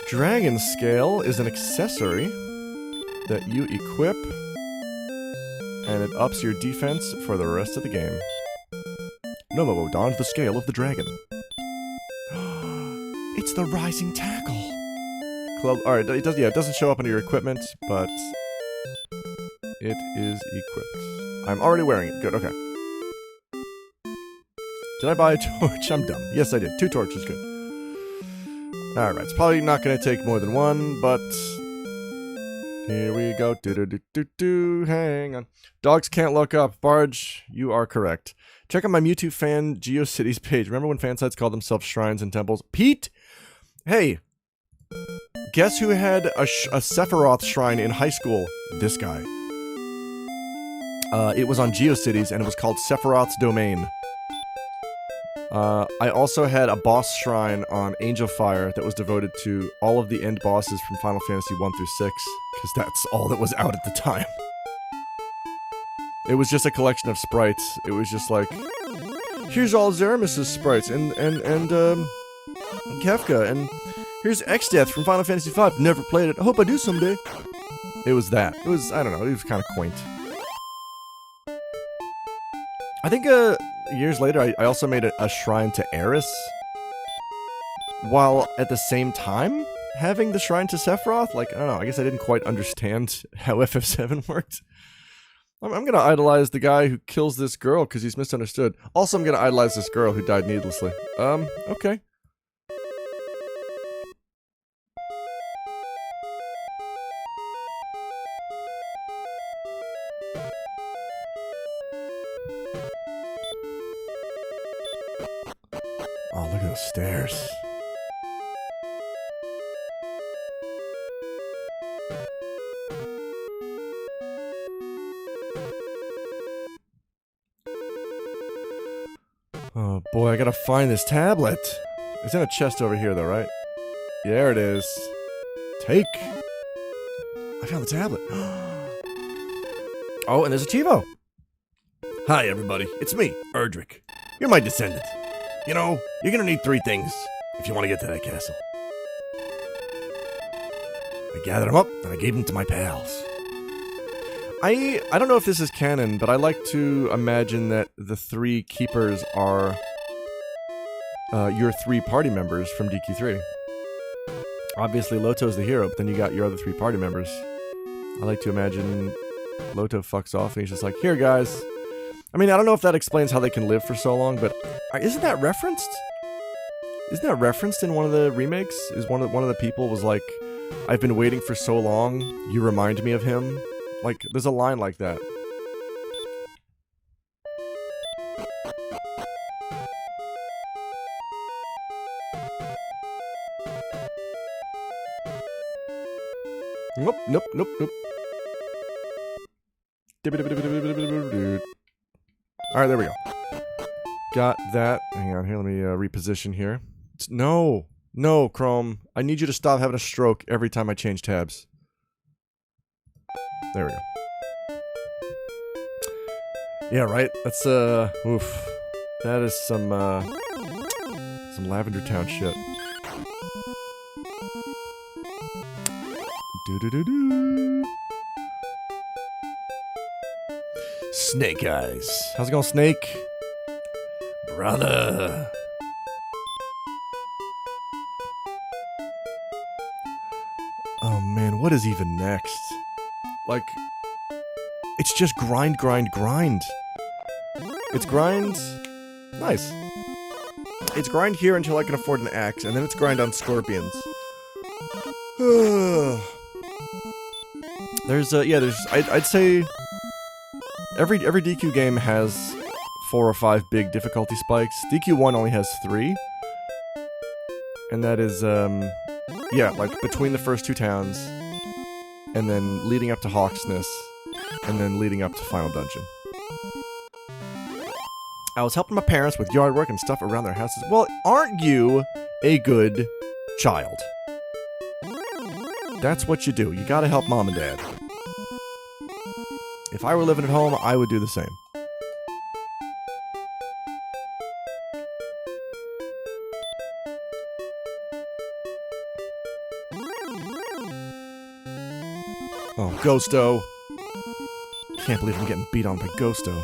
Dragon Scale is an accessory that you equip, and it ups your defense for the rest of the game. Nomobo dons the scale of the dragon. It's the Rising Tackle. Alright, it doesn't show up under your equipment, but it is equipped. I'm already wearing it. Good, okay. Did I buy a torch? I'm dumb. Yes, I did. 2 torches, good. Alright, it's probably not going to take more than one, but... Here we go. Hang on. Dogs can't look up. Barge, you are correct. Check out my Mewtwo fan GeoCities page. Remember when fan sites called themselves shrines and temples? Pete! Hey! Guess who had a Sephiroth shrine in high school? This guy. It was on GeoCities, and it was called Sephiroth's Domain. I also had a boss shrine on Angel Fire that was devoted to all of the end bosses from Final Fantasy 1 through 6, because that's all that was out at the time. It was just a collection of sprites. It was just like, here's all Zeramis' sprites, and Kefka, and here's Exdeath from Final Fantasy 5. Never played it. I hope I do someday. It was that. It was, I don't know, it was kind of quaint. I think, years later, I also made a shrine to Eris, while at the same time having the shrine to Sephiroth. Like, I don't know, I guess I didn't quite understand how FF7 worked. I'm gonna idolize the guy who kills this girl because he's misunderstood. Also, I'm gonna idolize this girl who died needlessly. Okay. Oh, look at those stairs. Oh boy, I gotta find this tablet. It's in a chest over here though, right? Yeah, there it is. Take. I found the tablet. Oh, and there's a TiVo. Hi, everybody. It's me, Erdrick. You're my descendant. You know, you're gonna need 3 things if you want to get to that castle. I gathered them up, and I gave them to my pals. I don't know if this is canon, but I like to imagine that the 3 keepers are your 3 party members from DQ3. Obviously, Loto's the hero, but then you got your other 3 party members. I like to imagine Loto fucks off and he's just like, here, guys. I mean, I don't know if that explains how they can live for so long, but isn't that referenced? Isn't that referenced in one of the remakes? Is one of the people was like, I've been waiting for so long, you remind me of him? Like, there's a line like that. Nope, nope, nope, nope. Alright, there we go. Got that. Hang on here, let me reposition here. No! No, Chrome. I need you to stop having a stroke every time I change tabs. There we go. Yeah, right? That's, oof. That is some Lavender Town shit. Do-do-do-do. Snake Eyes. How's it going, Snake? Brother. Oh man, what is even next? Like, it's just grind, grind, grind. It's grind... Nice. It's grind here until I can afford an axe, and then it's grind on scorpions. I'd say... Every DQ game has 4 or 5 big difficulty spikes. DQ1 only has 3. And that is, yeah, like, between the first 2 towns, and then leading up to Hawksness, and then leading up to Final Dungeon. I was helping my parents with yard work and stuff around their houses. Well, aren't you a good child? That's what you do. You gotta help mom and dad. If I were living at home, I would do the same. Oh, Ghosto. Can't believe I'm getting beat on by Ghosto.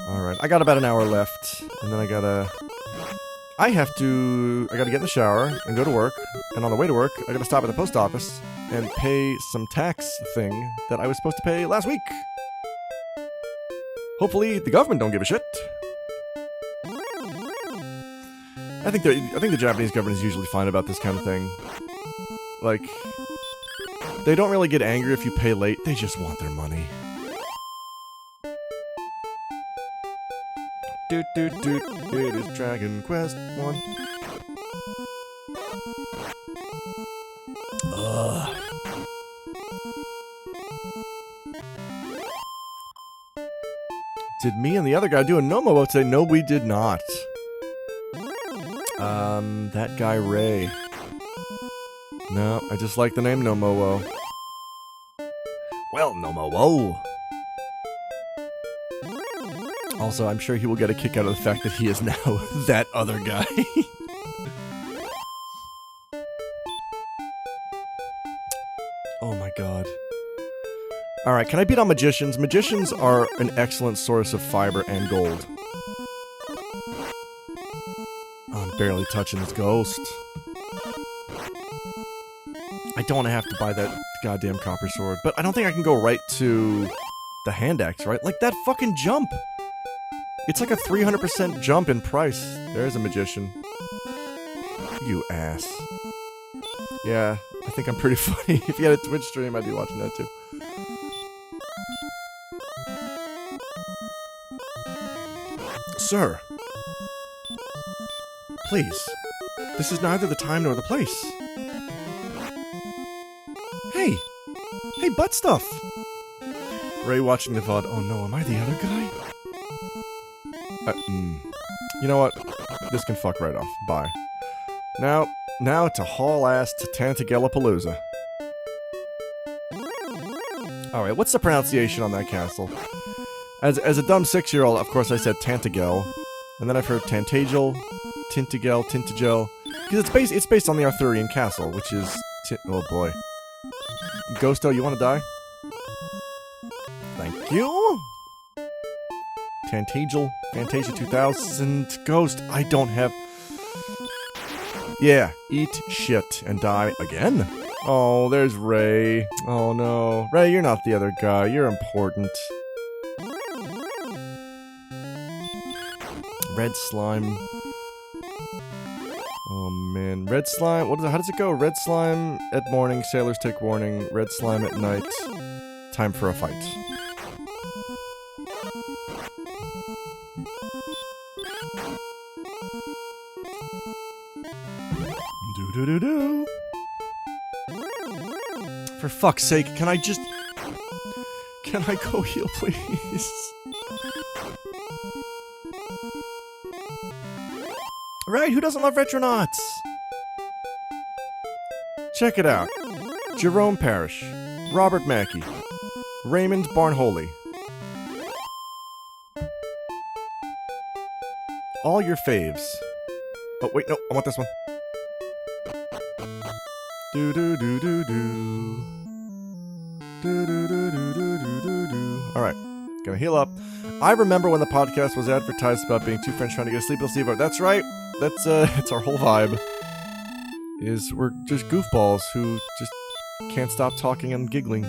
Alright, I got about an hour left, and then I gotta get in the shower and go to work, and on the way to work, I gotta stop at the post office and pay some tax thing that I was supposed to pay last week. Hopefully, the government don't give a shit. I think the Japanese government is usually fine about this kind of thing. Like, they don't really get angry if you pay late, they just want their money. Doot doot doot, it is Dragon Quest 1. Ugh. Did me and the other guy do a Nomobo today? No, we did not. That guy Ray. No, I just like the name Nomowo. Well, Nomowo. Also, I'm sure he will get a kick out of the fact that he is now that other guy. Oh my god. Alright, can I beat on magicians? Magicians are an excellent source of fiber and gold. Oh, I'm barely touching this ghost. I don't want to have to buy that goddamn copper sword, but I don't think I can go right to the hand axe, right? Like, that fucking jump! It's like a 300% jump in price. There's a magician. You ass. Yeah, I think I'm pretty funny. If you had a Twitch stream, I'd be watching that too. Sir. Please. This is neither the time nor the place. Hey! Hey, butt stuff! Ray watching the VOD. Oh no, am I the other guy? You know what? This can fuck right off. Bye. Now to haul ass to Tantagelapalooza. Alright, what's the pronunciation on that castle? As a dumb 6-year-old, of course I said Tantagel. And then I've heard Tantagel, Tintagel. Because it's based on the Arthurian castle, which is... oh boy. Ghosto, you want to die? Thank you! Fantasia 2000. Ghost, I don't have... Yeah, eat shit and die again. Oh, there's Ray. Oh no. Ray, you're not the other guy. You're important. Red slime. Oh man. Red slime. What is it? How does it go? Red slime at morning, sailors take warning. Red slime at night. Time for a fight. Do-do-do-do. For fuck's sake, can I go heal, please? Right, who doesn't love Retronauts? Check it out. Jerome Parrish, Robert Mackey, Raymond Barnholy. All your faves. Oh, wait, no, I want this one. Do do do do do. Do do do do do do do. Alright, gonna heal up. I remember when the podcast was advertised about being two friends trying to get a sleepless Eve. That's right. It's our whole vibe. Is we're just goofballs who just can't stop talking and giggling.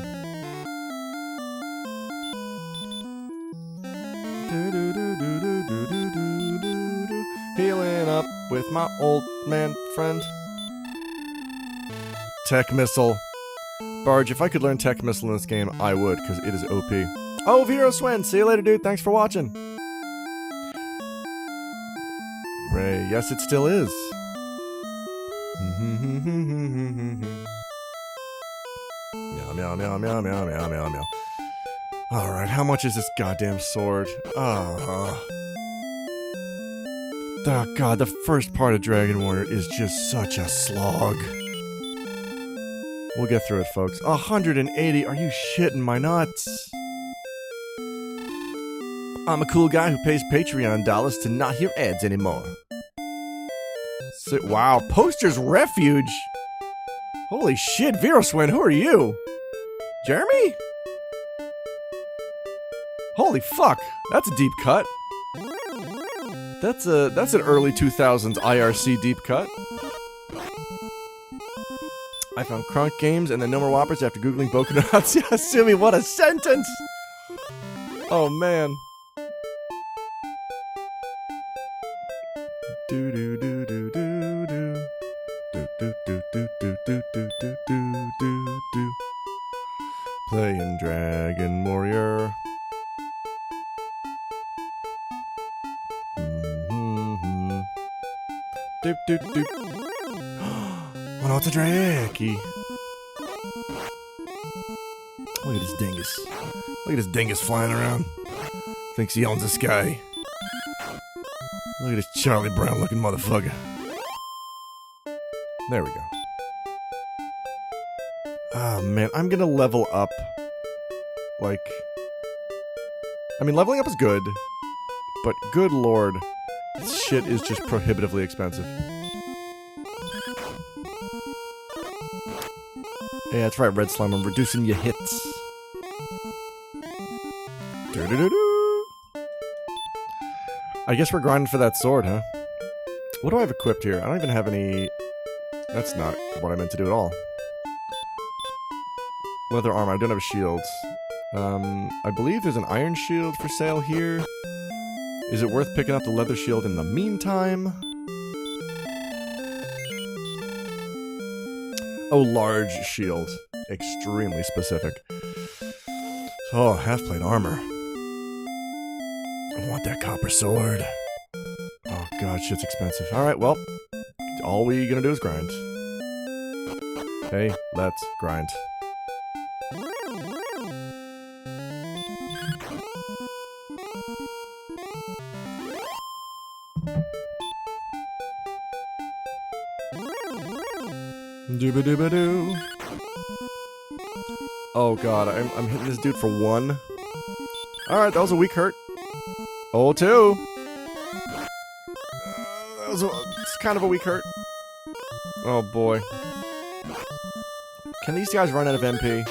Do do do do do do do do do. Healing up with my old man friend. Tech Missile. Barge, if I could learn Tech Missile in this game, I would, because it is OP. Oh, Vero Swen, see you later, dude. Thanks for watching. Ray, yes, it still is. Meow, meow, meow, meow, meow, meow, meow, meow. Alright, how much is this goddamn sword? Oh, God, the first part of Dragon Warrior is just such a slog. We'll get through it, folks. 180? Are you shitting my nuts? I'm a cool guy who pays Patreon dollars to not hear ads anymore. So, wow, Poster's Refuge? Holy shit, Viroswin, who are you? Jeremy? Holy fuck, that's a deep cut. That's an early 2000s IRC deep cut. I found Crunk Games and then No More Whoppers after googling Bokonauts. Yeah, Sumi, what a sentence! Oh man. Do do do do do do do do do do do do do do do do do. Playing Dragon Warrior. Doop doop doop. Oh no, it's a Draki. Look at this dingus. Look at this dingus flying around. Thinks he owns the sky. Look at this Charlie Brown looking motherfucker. There we go. Ah, man, I'm gonna level up. Like... I mean, leveling up is good. But good lord, this shit is just prohibitively expensive. Yeah, that's right, Red Slime. I'm reducing your hits. Do-do-do-do. I guess we're grinding for that sword, huh? What do I have equipped here? I don't even have any... That's not what I meant to do at all. Leather armor. I don't have a shield. I believe there's an iron shield for sale here. Is it worth picking up the leather shield in the meantime? Oh, large shield. Extremely specific. Oh, half-plate armor. I want that copper sword. Oh god, shit's expensive. Alright, well, all we gonna do is grind. Hey, let's grind. Dooba-dooba-doo. Oh god, I'm hitting this dude for 1. Alright, that was a weak hurt. Oh, 2. It's kind of a weak hurt. Oh boy. Can these guys run out of MP?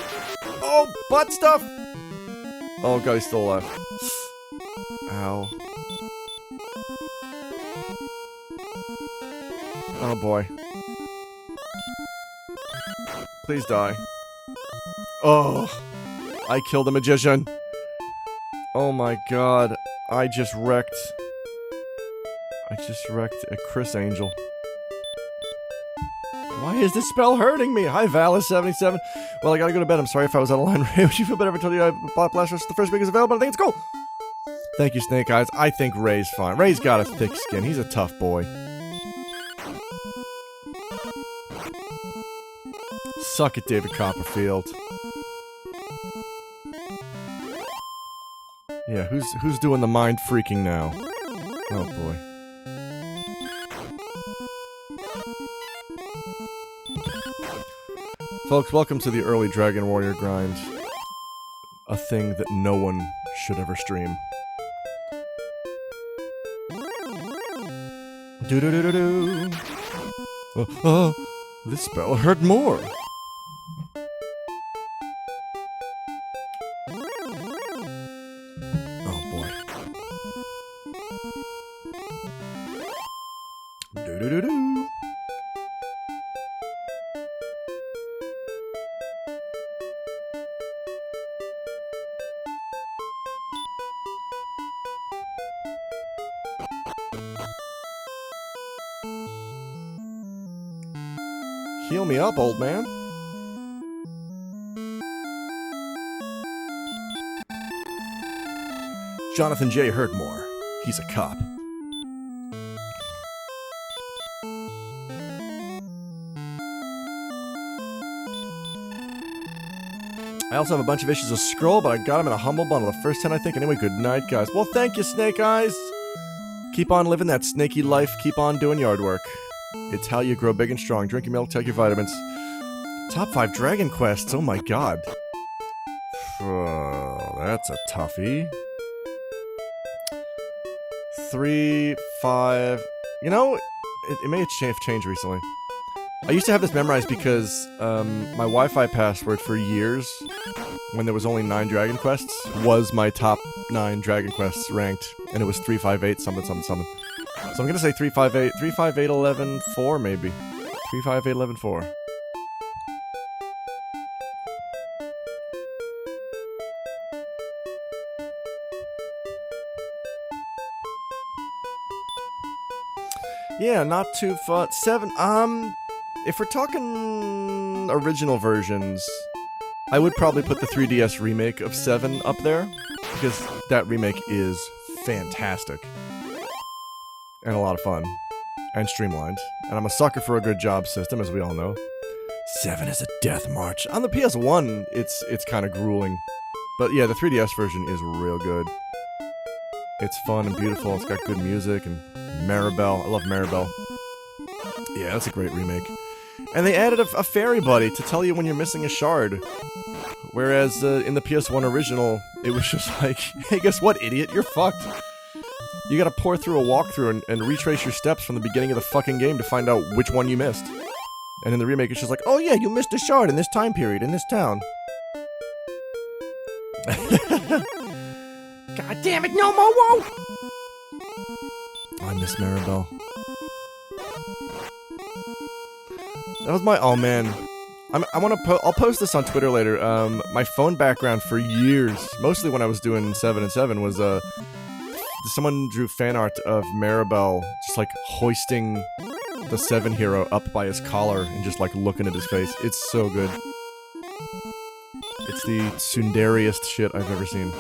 Oh, butt stuff! Oh god, he's still alive. Ow. Oh boy. Please die. Oh, I killed a magician. Oh my god, I just wrecked a Chris Angel. Why is this spell hurting me? Hi, Valis77. Well, I gotta go to bed. I'm sorry if I was out of line. Ray, would you feel better if I told you I bought Blasters the first week is available? I think it's cool. Thank you, Snake Eyes. I think Ray's fine. Ray's got a thick skin. He's a tough boy. Suck it, David Copperfield. Yeah, who's doing the mind freaking now? Oh boy. Folks, welcome to the early Dragon Warrior grind. A thing that no one should ever stream. Do-do-do-do-do. This spell hurt more. Oh boy. Do-do-do-do. Heal me up, old man. Jonathan J. Hurtmore. He's a cop. I also have a bunch of issues of Scroll, but I got them in a humble bundle the first 10, I think. Anyway, good night, guys. Well, thank you, Snake Eyes. Keep on living that snaky life. Keep on doing yard work. It's how you grow big and strong. Drink your milk, take your vitamins. Top 5 Dragon Quests. Oh my god. Oh, that's a toughie. 3, 5... You know, it may have changed recently. I used to have this memorized because my Wi-Fi password for years, when there was only 9 Dragon Quests, was my top 9 Dragon Quests ranked. And it was 358 something something something. So I'm gonna say 358, 358, 11, 4 maybe. 358, 11, 4. Yeah, not too far. 7, if we're talking original versions, I would probably put the 3DS remake of 7 up there, because that remake is fantastic. And a lot of fun. And streamlined. And I'm a sucker for a good job system, as we all know. 7 is a death march. On the PS1, it's kind of grueling. But yeah, the 3DS version is real good. It's fun and beautiful. It's got good music and Maribel. I love Maribel. Yeah, that's a great remake. And they added a fairy buddy to tell you when you're missing a shard. Whereas in the PS1 original, it was just like, hey, guess what, idiot? You're fucked. You gotta pour through a walkthrough and retrace your steps from the beginning of the fucking game to find out which one you missed. And in the remake, it's just like, oh yeah, you missed a shard in this time period, in this town. God damn it, no more woe! I miss Maribel. That was my, oh man. I'll post this on Twitter later. My phone background for years, mostly when I was doing 7 and 7, was, someone drew fan art of Maribel just like hoisting the 7 hero up by his collar and just like looking at his face. It's so good. It's the tsunderiest shit I've ever seen.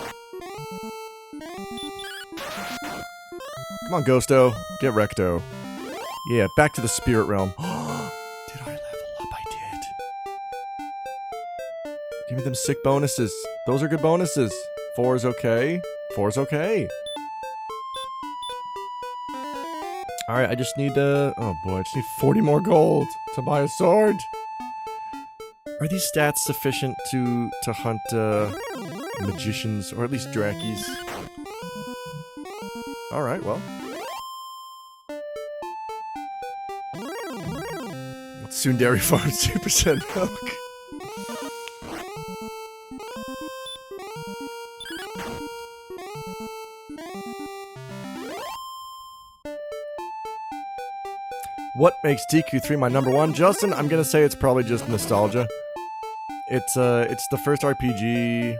Come on, Ghosto. Get Recto. Yeah, back to the spirit realm. Did I level up? I did. Give me them sick bonuses. Those are good bonuses. 4 is okay. 4 is okay. Alright, I just need, oh boy, I just need 40 more gold to buy a sword. Are these stats sufficient to hunt magicians, or at least Drakis? Alright, well. Tsundere Farms 2% milk. What makes DQ3 my number one? Justin, I'm gonna say it's probably just nostalgia. It's the first RPG.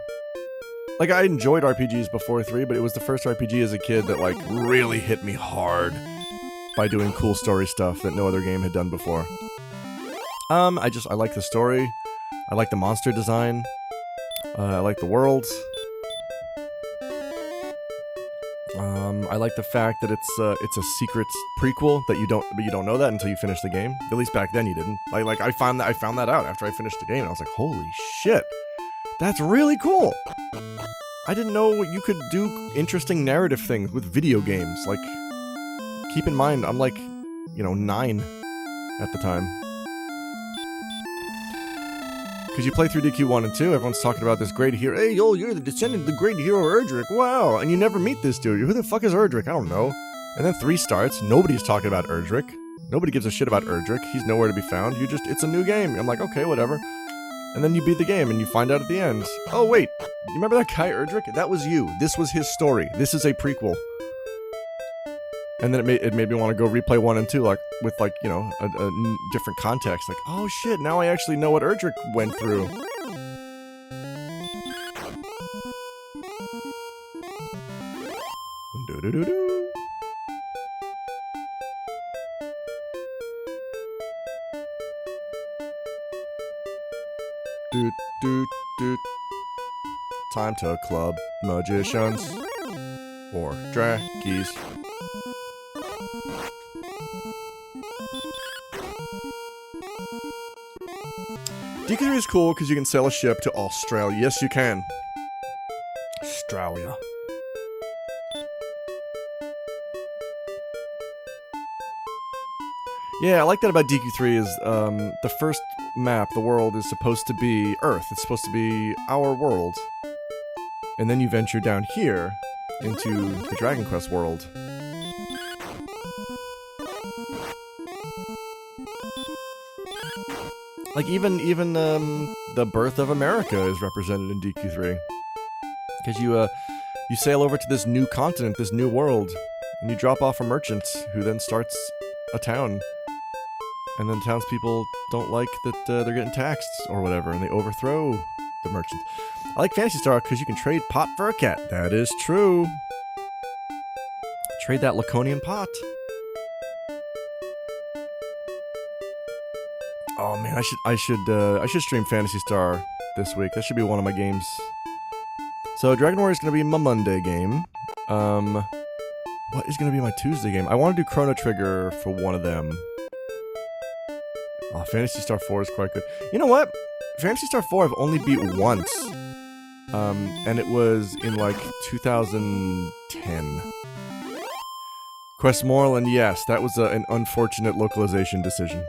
Like, I enjoyed RPGs before 3, but it was the first RPG as a kid that, like, really hit me hard by doing cool story stuff that no other game had done before. I like the story. I like the monster design. I like the world. I like the fact that it's a secret prequel that you don't know that until you finish the game. At least back then you didn't. I found that out after I finished the game, and I was like, holy shit, that's really cool. I didn't know you could do interesting narrative things with video games. Like, keep in mind, I'm like, 9 at the time. Because you play through DQ1 and 2, everyone's talking about this great hero. Hey, yo, you're the descendant of the great hero Erdrick. Wow. And you never meet this dude. Who the fuck is Erdrick? I don't know. And then 3 starts. Nobody's talking about Erdrick. Nobody gives a shit about Erdrick. He's nowhere to be found. It's a new game. I'm like, okay, whatever. And then you beat the game and you find out at the end. Oh, wait. You remember that guy Erdrick? That was you. This was his story. This is a prequel. And then it made me want to go replay 1 and 2, like, with, like, a different context. Like, oh shit, now I actually know what Erdrick went through. Do-do-do-do. Do-do-do. Time to club magicians. Or Drakis. DQ3 is cool because you can sail a ship to Australia. Yes, you can. Australia. Yeah, I like that about DQ3 is the first map, the world, is supposed to be Earth. It's supposed to be our world. And then you venture down here into the Dragon Quest world. Like, even the birth of America is represented in DQ3. Because you sail over to this new continent, this new world, and you drop off a merchant who then starts a town. And then townspeople don't like that they're getting taxed or whatever, and they overthrow the merchant. I like Phantasy Star because you can trade pot for a cat. That is true. Trade that Laconian pot. Oh man, I should stream Phantasy Star this week. That should be one of my games. So Dragon Warrior is going to be my Monday game. What is going to be my Tuesday game? I want to do Chrono Trigger for one of them. Oh, Phantasy Star 4 is quite good. You know what? Phantasy Star 4 I've only beat once. And it was in like 2010. Questmoreland, yes, that was an unfortunate localization decision.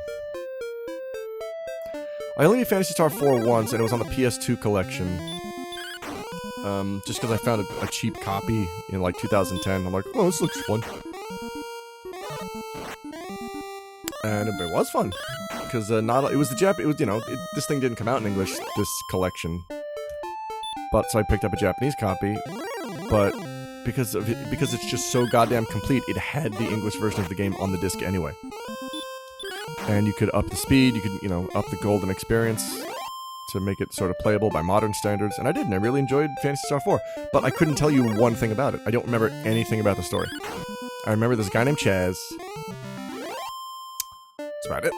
I only did Phantasy Star 4 once, and it was on the PS2 collection. Just because I found a cheap copy in like 2010. I'm like, oh, this looks fun. And it was fun. Because it was this thing didn't come out in English, this collection. But so I picked up a Japanese copy. But because it's just so goddamn complete, it had the English version of the game on the disc anyway. And you could up the speed, you could, up the golden experience to make it sort of playable by modern standards. And I did, and I really enjoyed Phantasy Star 4. But I couldn't tell you one thing about it. I don't remember anything about the story. I remember this guy named Chaz. That's about it.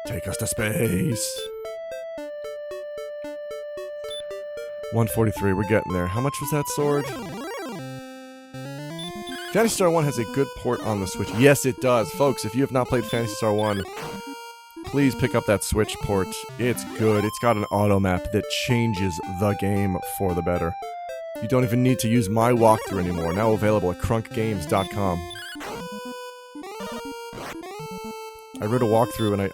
Take us to space. 143, we're getting there. How much was that sword? Phantasy Star 1 has a good port on the Switch. Yes, it does. Folks, if you have not played Phantasy Star 1, please pick up that Switch port. It's good. It's got an auto map that changes the game for the better. You don't even need to use my walkthrough anymore. Now available at crunkgames.com. I wrote a walkthrough and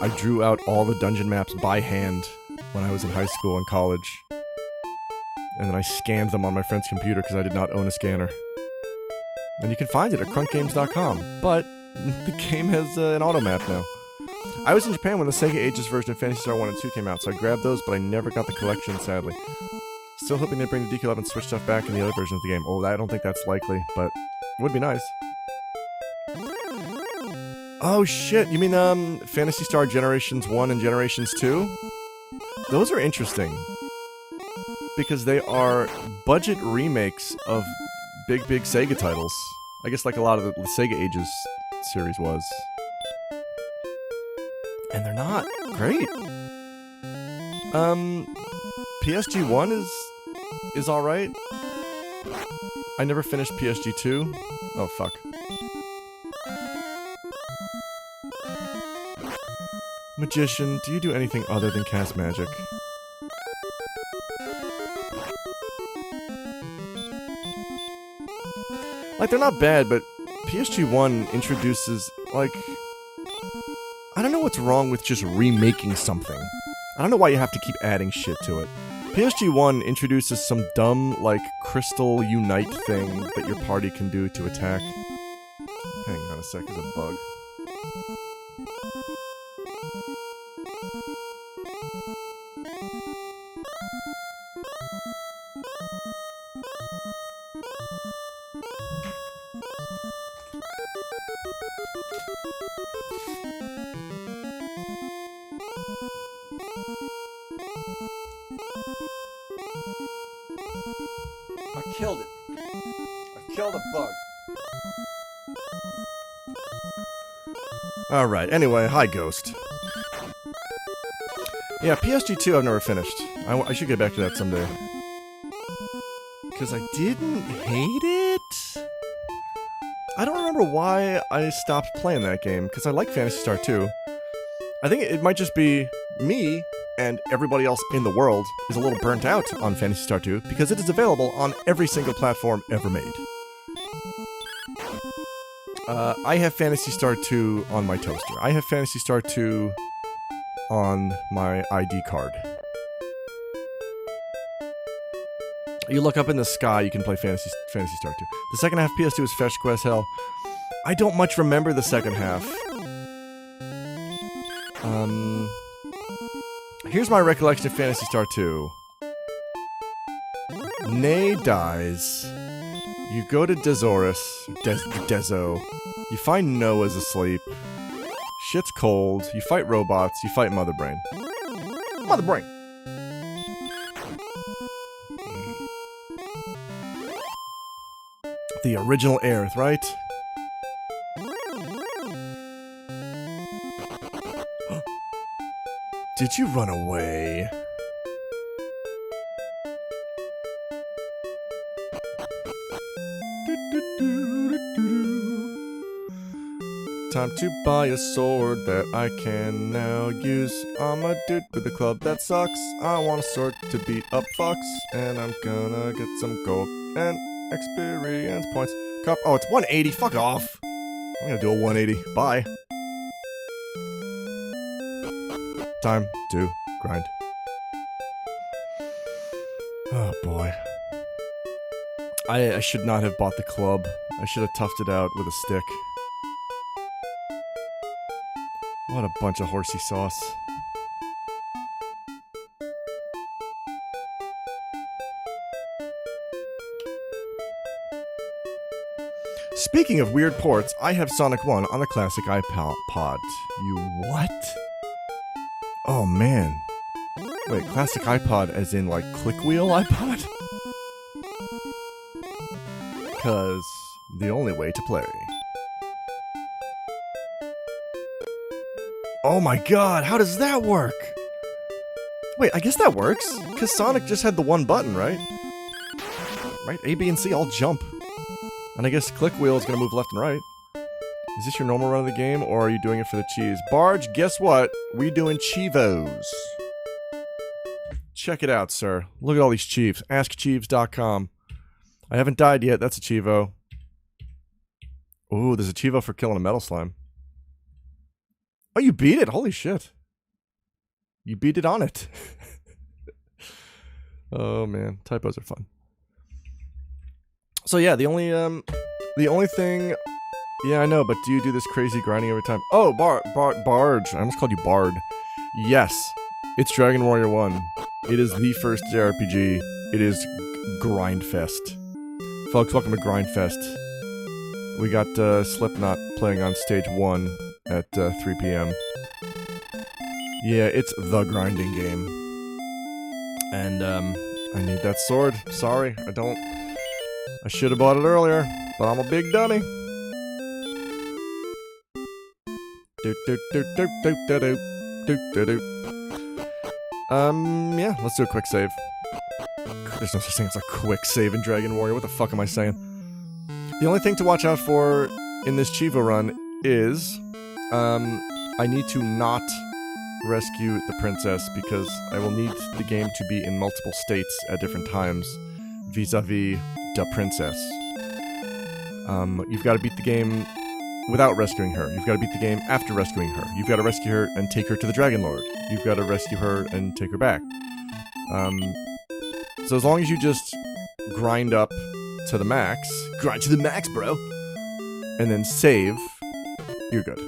I drew out all the dungeon maps by hand when I was in high school and college. And then I scanned them on my friend's computer because I did not own a scanner. And you can find it at crunkgames.com, but the game has an auto map now. I was in Japan when the Sega Ages version of Phantasy Star 1 and 2 came out, so I grabbed those, but I never got the collection, sadly. Still hoping they bring the DQ11 Switch stuff back in the other versions of the game. Oh, I don't think that's likely, but it would be nice. Oh shit, you mean Phantasy Star Generations 1 and Generations 2? Those are interesting. Because they are budget remakes of big Sega titles. I guess like a lot of the Sega Ages series was. And they're not great. PSG1 is alright. I never finished PSG2. Oh fuck. Magician, do you do anything other than cast magic? Like, they're not bad, but PSG1 introduces, like... I don't know what's wrong with just remaking something. I don't know why you have to keep adding shit to it. PSG1 introduces some dumb, like, crystal unite thing that your party can do to attack. Hang on a sec, there's a bug. I killed it. I killed a bug. Alright, anyway, hi Ghost. Yeah, PSG2 I've never finished. I should get back to that someday. Because I didn't hate it? I don't remember why I stopped playing that game, because I like Phantasy Star 2. I think it might just be me and everybody else in the world is a little burnt out on Phantasy Star 2 because it is available on every single platform ever made. I have Phantasy Star 2 on my toaster. I have Phantasy Star 2 on my ID card. You look up in the sky, you can play Phantasy Star 2. The second half of PS2 is Fetch Quest Hell. I don't much remember the second half. Here's my recollection of Phantasy Star 2. Nay dies. You go to Dezoris, Dezo. You find Noah's asleep. Shit's cold. You fight robots. You fight Mother Brain. Mother Brain! The original Aerith, right? Did you run away? Time to buy a sword that I can now use. I'm a dude with a club that sucks. I want a sword to beat up Fox, and I'm gonna get some gold and experience points. Cup. Oh, it's 180. Fuck off. I'm gonna do a 180. Bye. Time to grind. Oh boy. I should not have bought the club. I should have toughed it out with a stick. What a bunch of horsey sauce. Speaking of weird ports, I have Sonic 1 on a classic iPod. You what? Oh man. Wait, classic iPod as in like click wheel iPod? Cause the only way to play. Oh my god, how does that work? Wait, I guess that works, cause Sonic just had the one button, right? Right, A, B, and C all jump. And I guess click wheel is gonna move left and right. Is this your normal run of the game, or are you doing it for the cheese? Barge, guess what? We doing Chivos. Check it out, sir. Look at all these Chiefs. AskChiefs.com. I haven't died yet. That's a Chivo. Ooh, there's a Chivo for killing a metal slime. Oh, you beat it. Holy shit. You beat it on it. Oh, man. Typos are fun. So, yeah, the only thing... Yeah, I know, but do you do this crazy grinding every time? Oh, Barge. I almost called you Bard. Yes. It's Dragon Warrior 1. It is the first JRPG. It is Grindfest. Folks, welcome to Grindfest. We got Slipknot playing on stage 1 at 3 p.m. Yeah, it's the grinding game. And, I need that sword. Sorry, I should have bought it earlier, but I'm a big dummy. Yeah, let's do a quick save. There's no such thing as a quick save in Dragon Warrior. What the fuck am I saying? The only thing to watch out for in this Chivo run is, I need to not rescue the princess because I will need the game to be in multiple states at different times vis-a-vis the princess. You've got to beat the game without rescuing her. You've got to beat the game after rescuing her. You've got to rescue her and take her to the Dragon Lord. You've got to rescue her and take her back. So as long as you just grind up to the max, grind to the max, bro, and then save, you're good.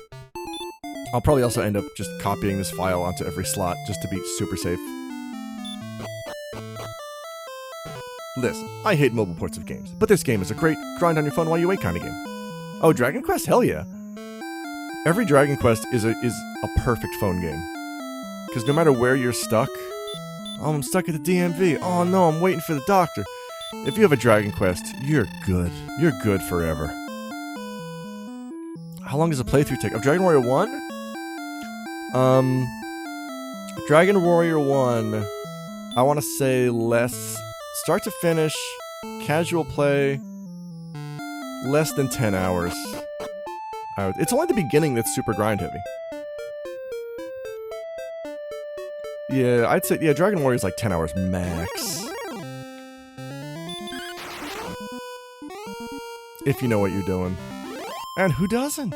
I'll probably also end up just copying this file onto every slot just to be super safe. Listen, I hate mobile ports of games, but this game is a great grind on your phone while you wait kind of game. Oh, Dragon Quest? Hell yeah. Every Dragon Quest is a perfect phone game. Because no matter where you're stuck, oh, I'm stuck at the DMV. Oh no, I'm waiting for the doctor. If you have a Dragon Quest, you're good. You're good forever. How long does a playthrough take? Of Dragon Warrior 1? Dragon Warrior 1, I want to say less, start to finish, casual play, less than 10 hours. It's only the beginning that's super grind heavy. Yeah, I'd say, yeah, Dragon Warrior is like 10 hours max. If you know what you're doing. And who doesn't?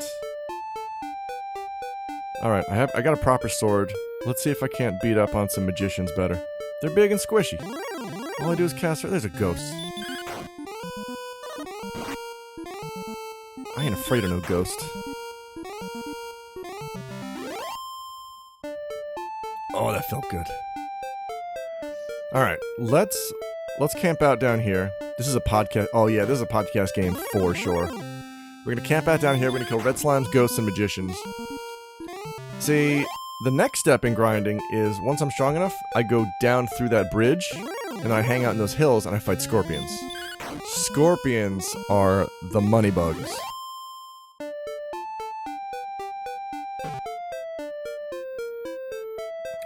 Alright, I got a proper sword. Let's see if I can't beat up on some magicians better. They're big and squishy. All I do is cast her. There's a ghost. I ain't afraid of no ghost. Oh, that felt good. Alright, let's camp out down here. This is a podcast. Oh yeah, this is a podcast game for sure. We're gonna camp out down here. We're gonna kill red slimes, ghosts, and magicians. See, the next step in grinding is, once I'm strong enough, I go down through that bridge, and I hang out in those hills, and I fight scorpions. Scorpions are the money bugs.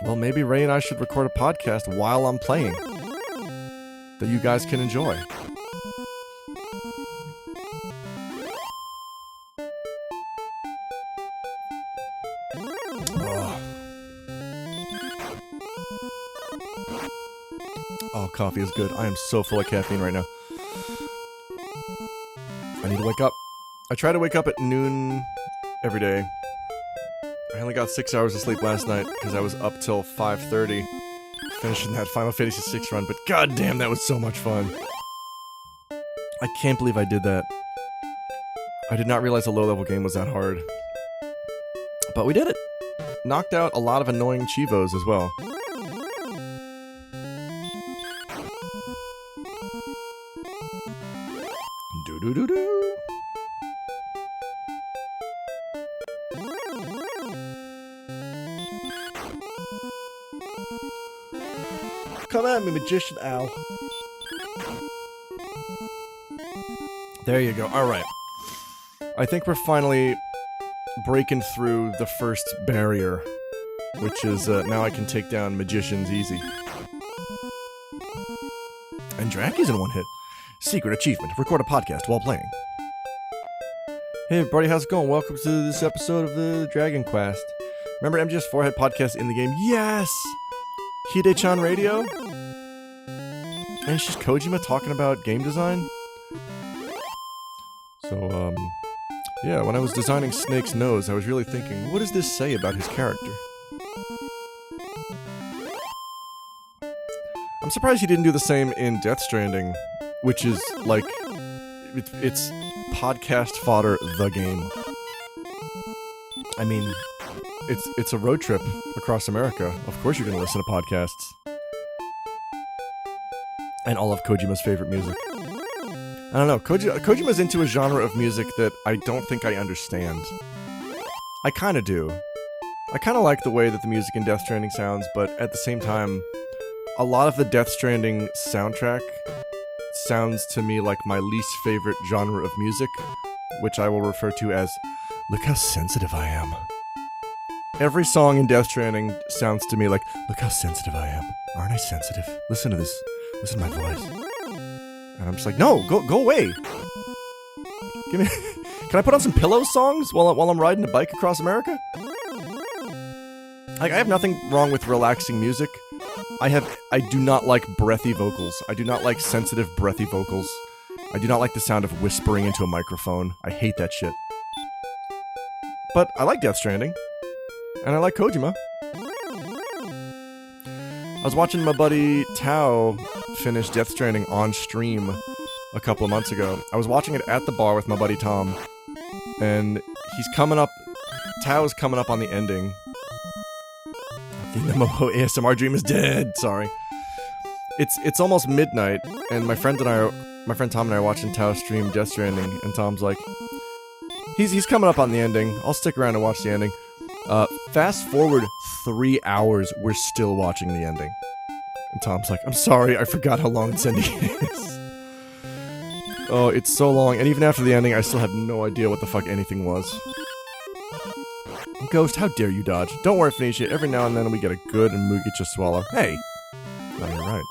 Well, maybe Ray and I should record a podcast while I'm playing that you guys can enjoy. Oh, coffee is good. I am so full of caffeine right now. I need to wake up. I try to wake up at noon every day. I only got 6 hours of sleep last night because I was up till 5:30 finishing that Final Fantasy VI run, but goddamn, that was so much fun. I can't believe I did that. I did not realize a low-level game was that hard. But we did it. Knocked out a lot of annoying Chivos as well. Do-do-do-do. Come at me, magician owl. There you go. Alright. I think we're finally breaking through the first barrier, which is now I can take down magicians easy. And Draki's in one hit. Secret achievement. Record a podcast while playing. Hey everybody, how's it going? Welcome to this episode of the Dragon Quest. Remember MGS4 had podcasts in the game? Yes! Hide-chan Radio? And it's just Kojima talking about game design? So, Yeah, when I was designing Snake's nose, I was really thinking, what does this say about his character? I'm surprised he didn't do the same in Death Stranding, which is, like, it's podcast fodder, the game. I mean, it's a road trip across America. Of course you're gonna listen to podcasts. And all of Kojima's favorite music. I don't know, Kojima's into a genre of music that I don't think I understand. I kinda do. I kinda like the way that the music in Death Stranding sounds, but at the same time, a lot of the Death Stranding soundtrack sounds to me like my least favorite genre of music, which I will refer to as, look how sensitive I am. Every song in Death Stranding sounds to me like, look how sensitive I am. Aren't I sensitive? Listen to this. Listen to my voice. And I'm just like, no, go away. Give me. Can I put on some Pillow songs while I'm riding a bike across America? Like, I have nothing wrong with relaxing music. I do not like breathy vocals. I do not like sensitive, breathy vocals. I do not like the sound of whispering into a microphone. I hate that shit. But I like Death Stranding. And I like Kojima. I was watching my buddy Tao finish Death Stranding on stream a couple of months ago. I was watching it at the bar with my buddy Tom. And he's coming up... Tao is coming up on the ending. The MMO ASMR dream is dead. Sorry. It's almost midnight, and my friend Tom and I are watching Tao stream Death Stranding, and Tom's like, he's coming up on the ending. I'll stick around and watch the ending. Fast forward 3 hours, we're still watching the ending. And Tom's like, I'm sorry, I forgot how long this ending is. Oh, it's so long, and even after the ending, I still have no idea what the fuck anything was. Ghost, how dare you dodge? Don't worry, Phoenicia, every now and then we get a good and Mugicha swallow. Hey! No, you're right.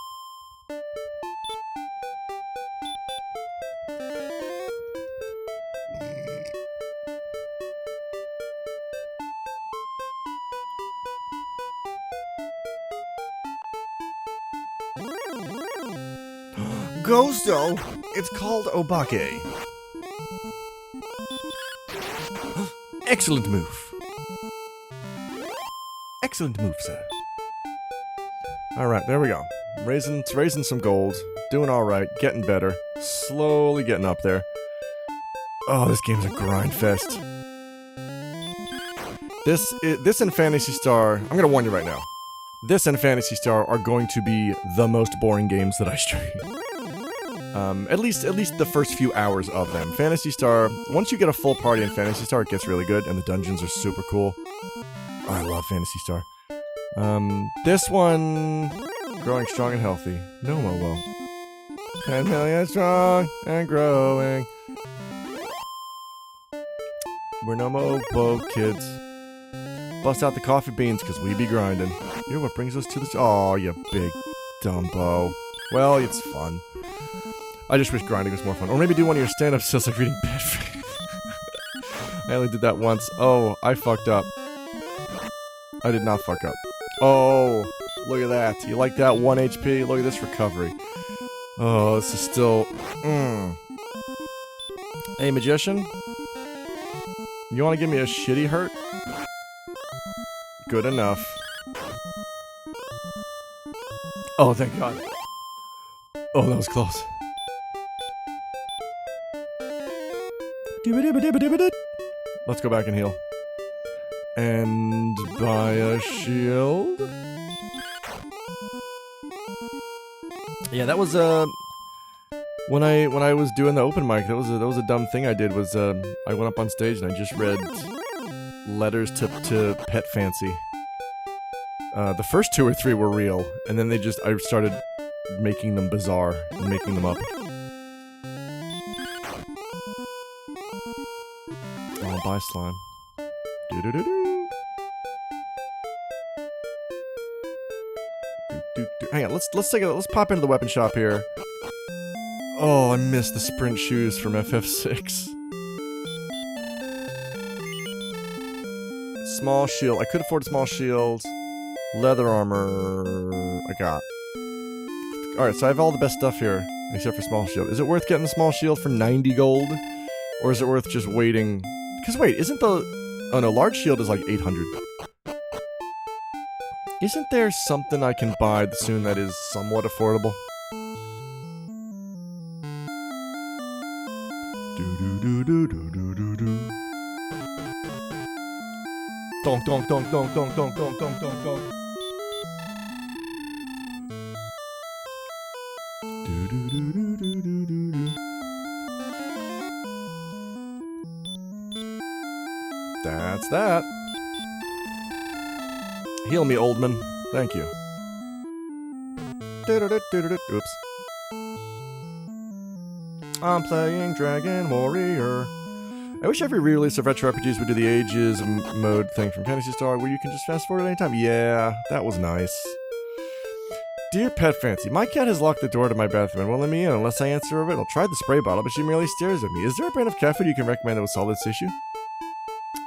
Ghosto! It's called Obake. Excellent move. Excellent move, sir. Alright, there we go. Raising some gold. Doing alright. Getting better. Slowly getting up there. Oh, this game's a grind fest. This and Phantasy Star... I'm gonna warn you right now. This and Phantasy Star are going to be the most boring games that I stream. At least the first few hours of them. Phantasy Star, once you get a full party in Phantasy Star, it gets really good, and the dungeons are super cool. Oh, I love Phantasy Star. This one... Growing strong and healthy. No Momo. 10 million strong and growing. We're no Mobo kids. Bust out the coffee beans, cause we be grinding. You're what brings us to this... Aw, you big dumbo. Well, it's fun. I just wish grinding was more fun. Or maybe do one of your stand-ups just like reading Bedford. I only did that once. Oh, I fucked up. I did not fuck up. Oh, look at that. You like that 1 HP? Look at this recovery. Oh, this is still... Hey, Magician? You want to give me a shitty hurt? Good enough. Oh, thank God. Oh, that was close. Let's go back and heal. And buy a shield? Yeah, that was when I was doing the open mic, that was a dumb thing I did. Was I went up on stage and I just read letters to Pet Fancy. The first 2 or 3 were real, and then I started making them bizarre and making them up. Oh, bye slime. Do-do-do-do. Hang on, let's pop into the weapon shop here. Oh, I missed the sprint shoes from FF6. Small shield. I could afford a small shield. Leather armor. I got. Alright, so I have all the best stuff here, except for small shield. Is it worth getting the small shield for 90 gold? Or is it worth just waiting Because wait, isn't the... Oh no, large shield is like 800. Isn't there something I can buy soon that is somewhat affordable? Donk, donk, donk, donk, donk, donk, donk, donk, donk, donk. That's that. Heal me, old man. Thank you. Oops. I'm playing Dragon Warrior. I wish every re-release of retro RPGs would do the ages mode thing from Phantasy Star where you can just fast forward at any time. Yeah, that was nice. Dear Pet Fancy, my cat has locked the door to my bathroom and won't let me in unless I answer a riddle. Tried the spray bottle, but she merely stares at me. Is there a brand of cat food you can recommend that will solve this issue?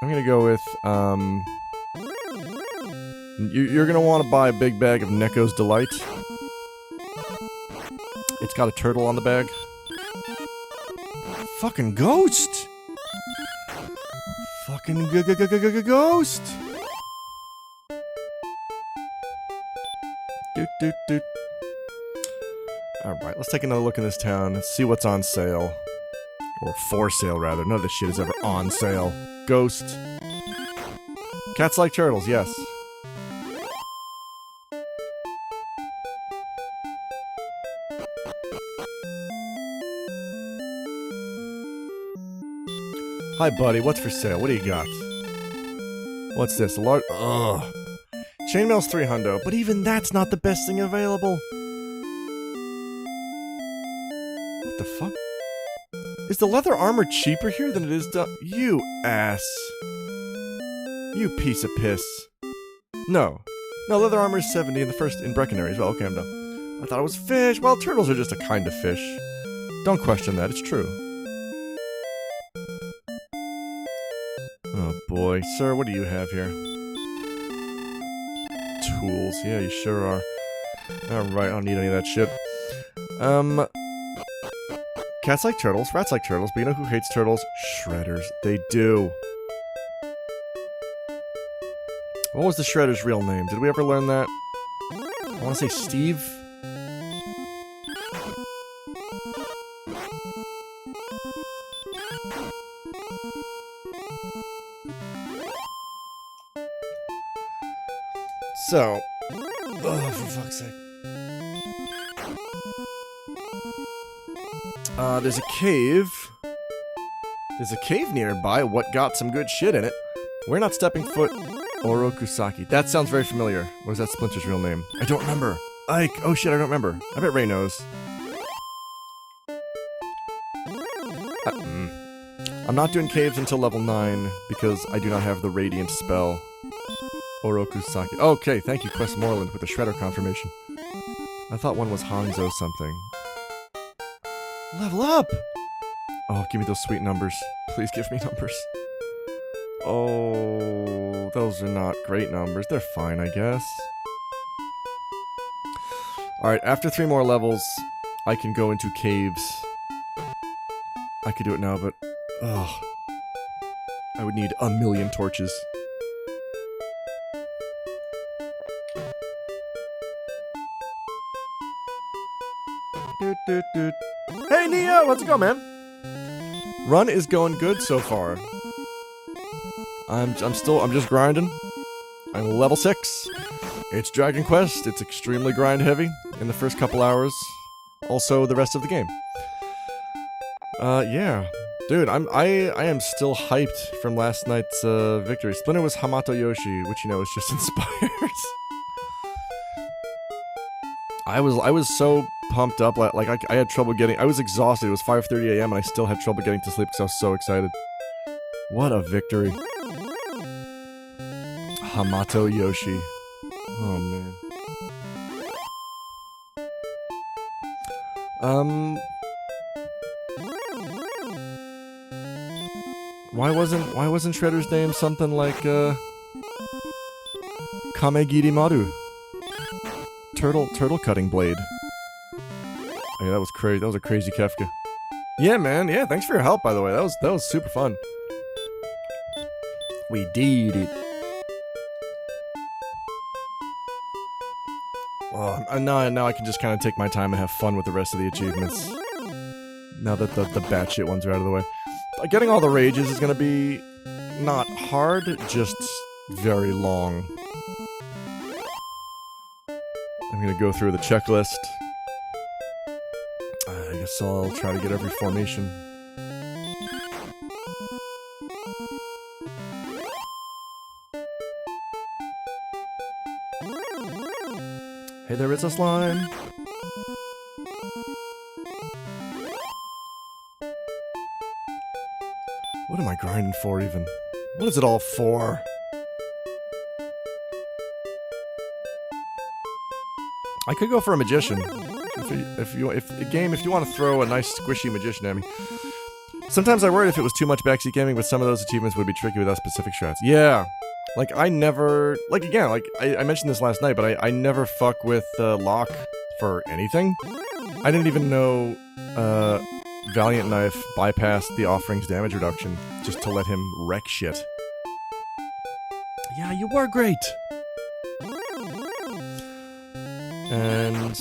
I'm gonna go with, You're gonna want to buy a big bag of Necco's Delight. It's got a turtle on the bag. Fucking ghost! Fucking ghost! Doot doot doot. Alright, let's take another look in this town and see what's on sale. Or for sale, rather. None of this shit is ever on sale. Ghost. Cats like turtles, yes. Hi, buddy. What's for sale? What do you got? What's this? A large... Ugh. Chainmail's 3 hundo, but even that's not the best thing available. What the fuck? Is the leather armor cheaper here than it is You ass. You piece of piss. No. No, leather armor is 70 in the first... in Breckenary as well. Okay, I'm done. I thought it was fish. Well, turtles are just a kind of fish. Don't question that. It's true. Oh boy. Sir, what do you have here? Tools. Yeah, you sure are. Alright, I don't need any of that shit. Cats like turtles, rats like turtles, but you know who hates turtles? Shredders. They do. What was the Shredder's real name? Did we ever learn that? I want to say Steve? So, oh, for fuck's sake. There's a cave. There's a cave nearby. What got some good shit in it? We're not stepping foot. Orokusaki. That sounds very familiar. What is that Splinter's real name? I don't remember. Ike. Oh shit, I don't remember. I bet Ray knows. I'm not doing caves until level 9 because I do not have the Radiant spell. Orokusaki. Okay, thank you, Questmoreland, with the Shredder confirmation. I thought one was Hanzo something. Level up! Oh, give me those sweet numbers. Please give me numbers. Oh, those are not great numbers. They're fine, I guess. Alright, after 3 more levels, I can go into caves. I could do it now, but... ugh. I would need 1,000,000 torches. Doot, doot, doot. Hey, Neo! How's it going, man? Run is going good so far. I'm just grinding. I'm level 6. It's Dragon Quest. It's extremely grind heavy in the first couple hours. Also, the rest of the game. Yeah. Dude, I am still hyped from last night's victory. Splinter was Hamato Yoshi, which you know is just inspired. I was so pumped up, like I had trouble getting. I was exhausted. It was 5:30 a.m. and I still had trouble getting to sleep because I was so excited. What a victory! Hamato Yoshi. Oh man. Why wasn't Shredder's name something like Kamegiri Maru? Turtle cutting blade. Oh, yeah, that was crazy. That was a crazy Kefka. Yeah, man. Yeah, thanks for your help, by the way. That was super fun. We did it. Oh, now I can just kind of take my time and have fun with the rest of the achievements. Now that the batshit ones are out of the way. Getting all the rages is going to be not hard, just very long. I'm going to go through the checklist. I guess I'll try to get every formation. Hey, there is a slime. What am I grinding for, even? What is it all for? I could go for a magician. If you want to throw a nice squishy magician at me. Sometimes I worried if it was too much backseat gaming, but some of those achievements would be tricky without specific strats. Yeah. Like, I never... Like, again, like, I mentioned this last night, but I never fuck with Locke for anything. I didn't even know Valiant Knife bypassed the Offering's damage reduction just to let him wreck shit. Yeah, you were great! And...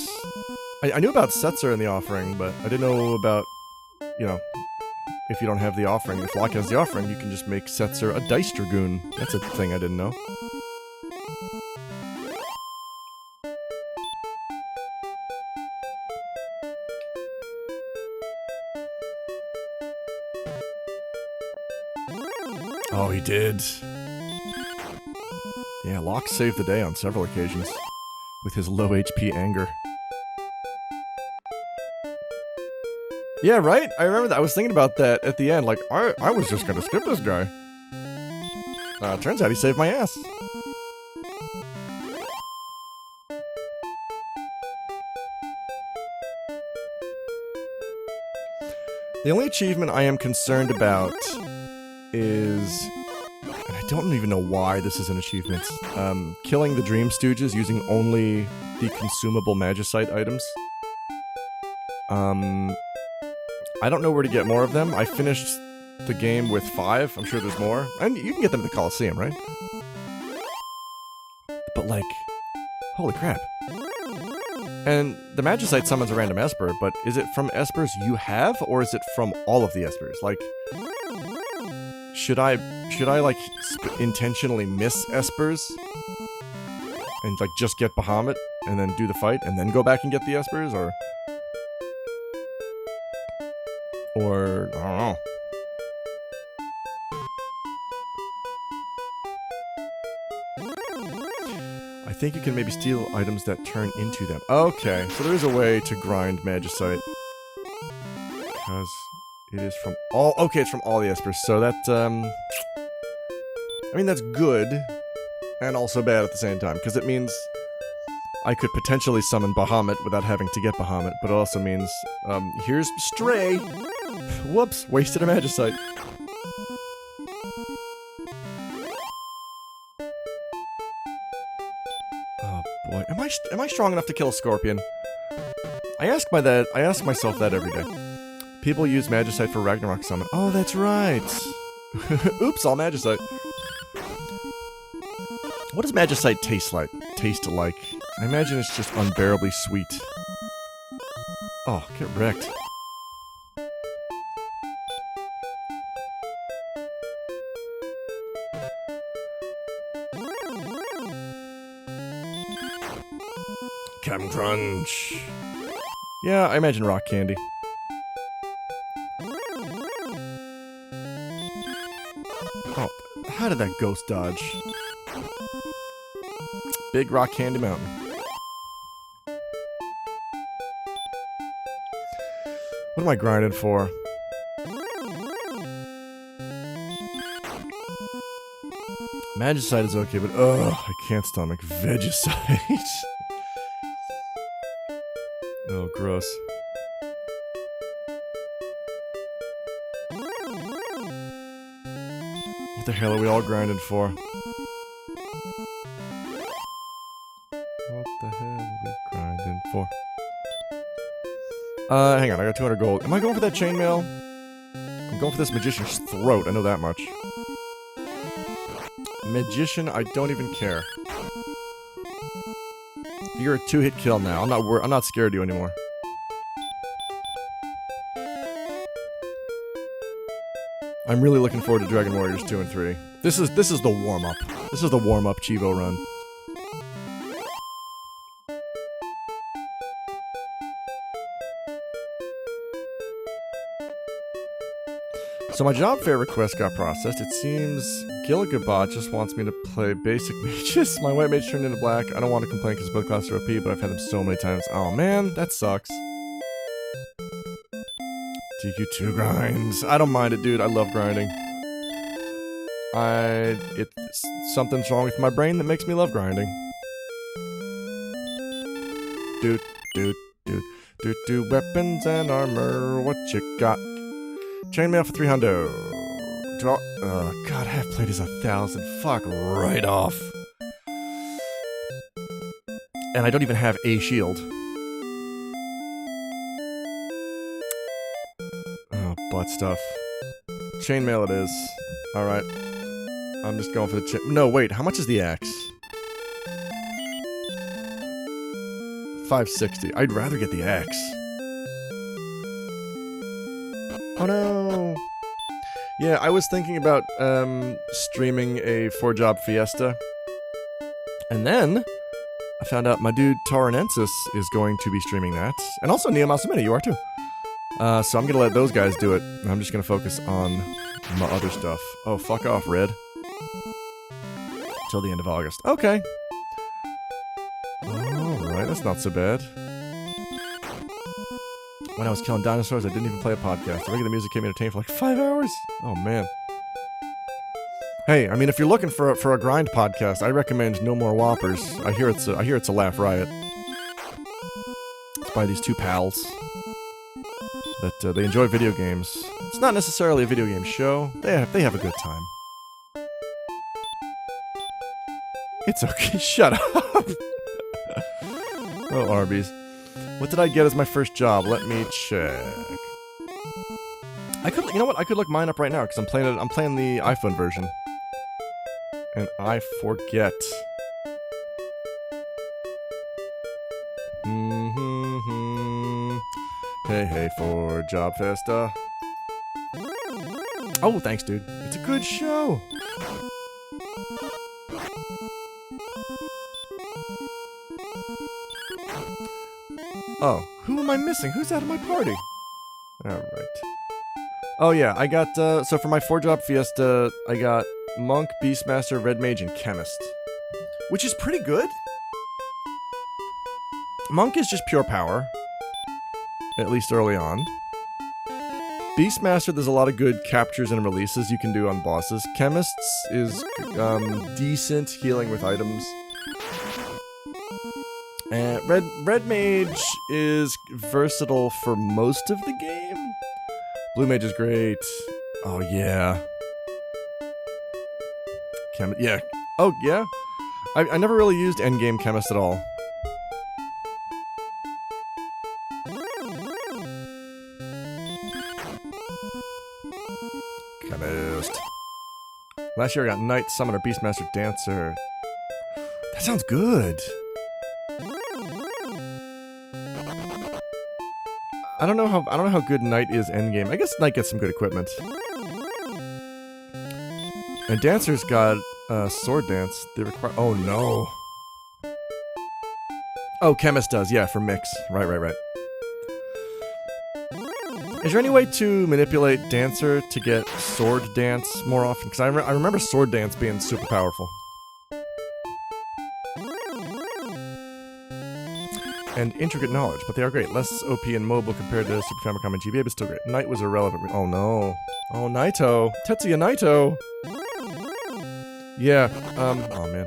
I knew about Setzer in the Offering, but I didn't know about, you know... If you don't have the Offering, if Locke has the Offering, you can just make Setzer a Dice Dragoon. That's a thing I didn't know. Oh, he did. Yeah, Locke saved the day on several occasions. With his low HP anger. Yeah, right? I remember that. I was thinking about that at the end. Like, I was just gonna skip this guy. Turns out he saved my ass. The only achievement I am concerned about is... And I don't even know why this is an achievement. Killing the Dream Stooges using only the consumable Magicite items. I don't know where to get more of them. I finished the game with 5. I'm sure there's more. And you can get them at the Coliseum, right? But, like, holy crap. And the Magicite summons a random Esper, but is it from Espers you have, or is it from all of the Espers? Like, should I like, intentionally miss Espers? And, like, just get Bahamut, and then do the fight, and then go back and get the Espers, or... Or, I don't know. I think you can maybe steal items that turn into them. Okay, so there is a way to grind Magicite. Because it is from all... Okay, it's from all the Espers, so that, I mean, that's good, and also bad at the same time, because it means I could potentially summon Bahamut without having to get Bahamut, but it also means, here's Stray! Whoops, wasted a Magicite. Oh boy, am I strong enough to kill a Scorpion? I ask myself that every day. People use Magicite for Ragnarok summon. Oh, that's right. Oops, all Magicite. What does Magicite taste like? I imagine it's just unbearably sweet. Oh, get wrecked. Captain Crunch. Yeah, I imagine rock candy. Oh, how did that ghost dodge? Big Rock Candy Mountain. What am I grinding for? Magicite is okay, but I can't stomach Vegisite. Oh, gross. What the hell are we all grinding for? What the hell are we grinding for? Hang on, I got 200 gold. Am I going for that chainmail? I'm going for this Magician's Throat, I know that much. Magician, I don't even care. You're a 2-hit kill now. I'm not scared of you anymore. I'm really looking forward to Dragon Warriors 2 and 3. This is the warm-up. This is the warm-up Chivo run. So my job fair request got processed. It seems Gilgabot just wants me to play basic mages. My white mage turned into black. I don't want to complain because both classes are OP, but I've had them so many times. Oh man, that sucks. TQ2 grinds. I don't mind it, dude. I love grinding. Something's wrong with my brain that makes me love grinding. Dude. Weapons and armor. What you got? Chainmail for 300. God, half plate is 1,000. Fuck right off. And I don't even have a shield. Oh, butt stuff. Chainmail it is. Alright. I'm just going for the chain. No, wait, how much is the axe? 560. I'd rather get the axe. Oh no! Yeah, I was thinking about streaming a 4-job fiesta. And then I found out my dude Taurinensis is going to be streaming that. And also Neo Masamune, you are too. So I'm gonna let those guys do it. I'm just gonna focus on my other stuff. Oh, fuck off, Red. Till the end of August. Okay. Alright, that's not so bad. When I was killing dinosaurs, I didn't even play a podcast. The regular music kept me entertained for like 5 hours. Oh, man. Hey, I mean, if you're looking for a grind podcast, I recommend No More Whoppers. I hear it's a laugh riot. It's by these two pals that they enjoy video games. It's not necessarily a video game show. They have a good time. It's okay. Shut up. Oh, Arby's. What did I get as my first job? Let me check. You know what? I could look mine up right now because I'm playing the iPhone version, and I forget. Hey, for Job Festa. Oh, thanks, dude. It's a good show. Oh, who am I missing? Who's out of my party? Alright. Oh yeah, I got, so for my 4-job fiesta, I got Monk, Beastmaster, Red Mage, and Chemist. Which is pretty good. Monk is just pure power. At least early on. Beastmaster, there's a lot of good captures and releases you can do on bosses. Chemists is, decent healing with items. And Red Mage is versatile for most of the game. Blue Mage is great. Oh yeah. Yeah. Oh yeah. I never really used endgame Chemist at all. Chemist. Last year I got Knight, Summoner, Beastmaster, Dancer. That sounds good. I don't know how good Knight is endgame. I guess Knight gets some good equipment. And Dancer's got sword dance. They require. Oh no. Oh, Chemist does. Yeah, for mix. Right. Is there any way to manipulate Dancer to get sword dance more often? Because I remember sword dance being super powerful. And intricate knowledge, but they are great. Less OP and mobile compared to Super Famicom and GBA, but still great. Knight was irrelevant. Oh no. Oh, Naito. Tetsuya Naito. Yeah, oh man.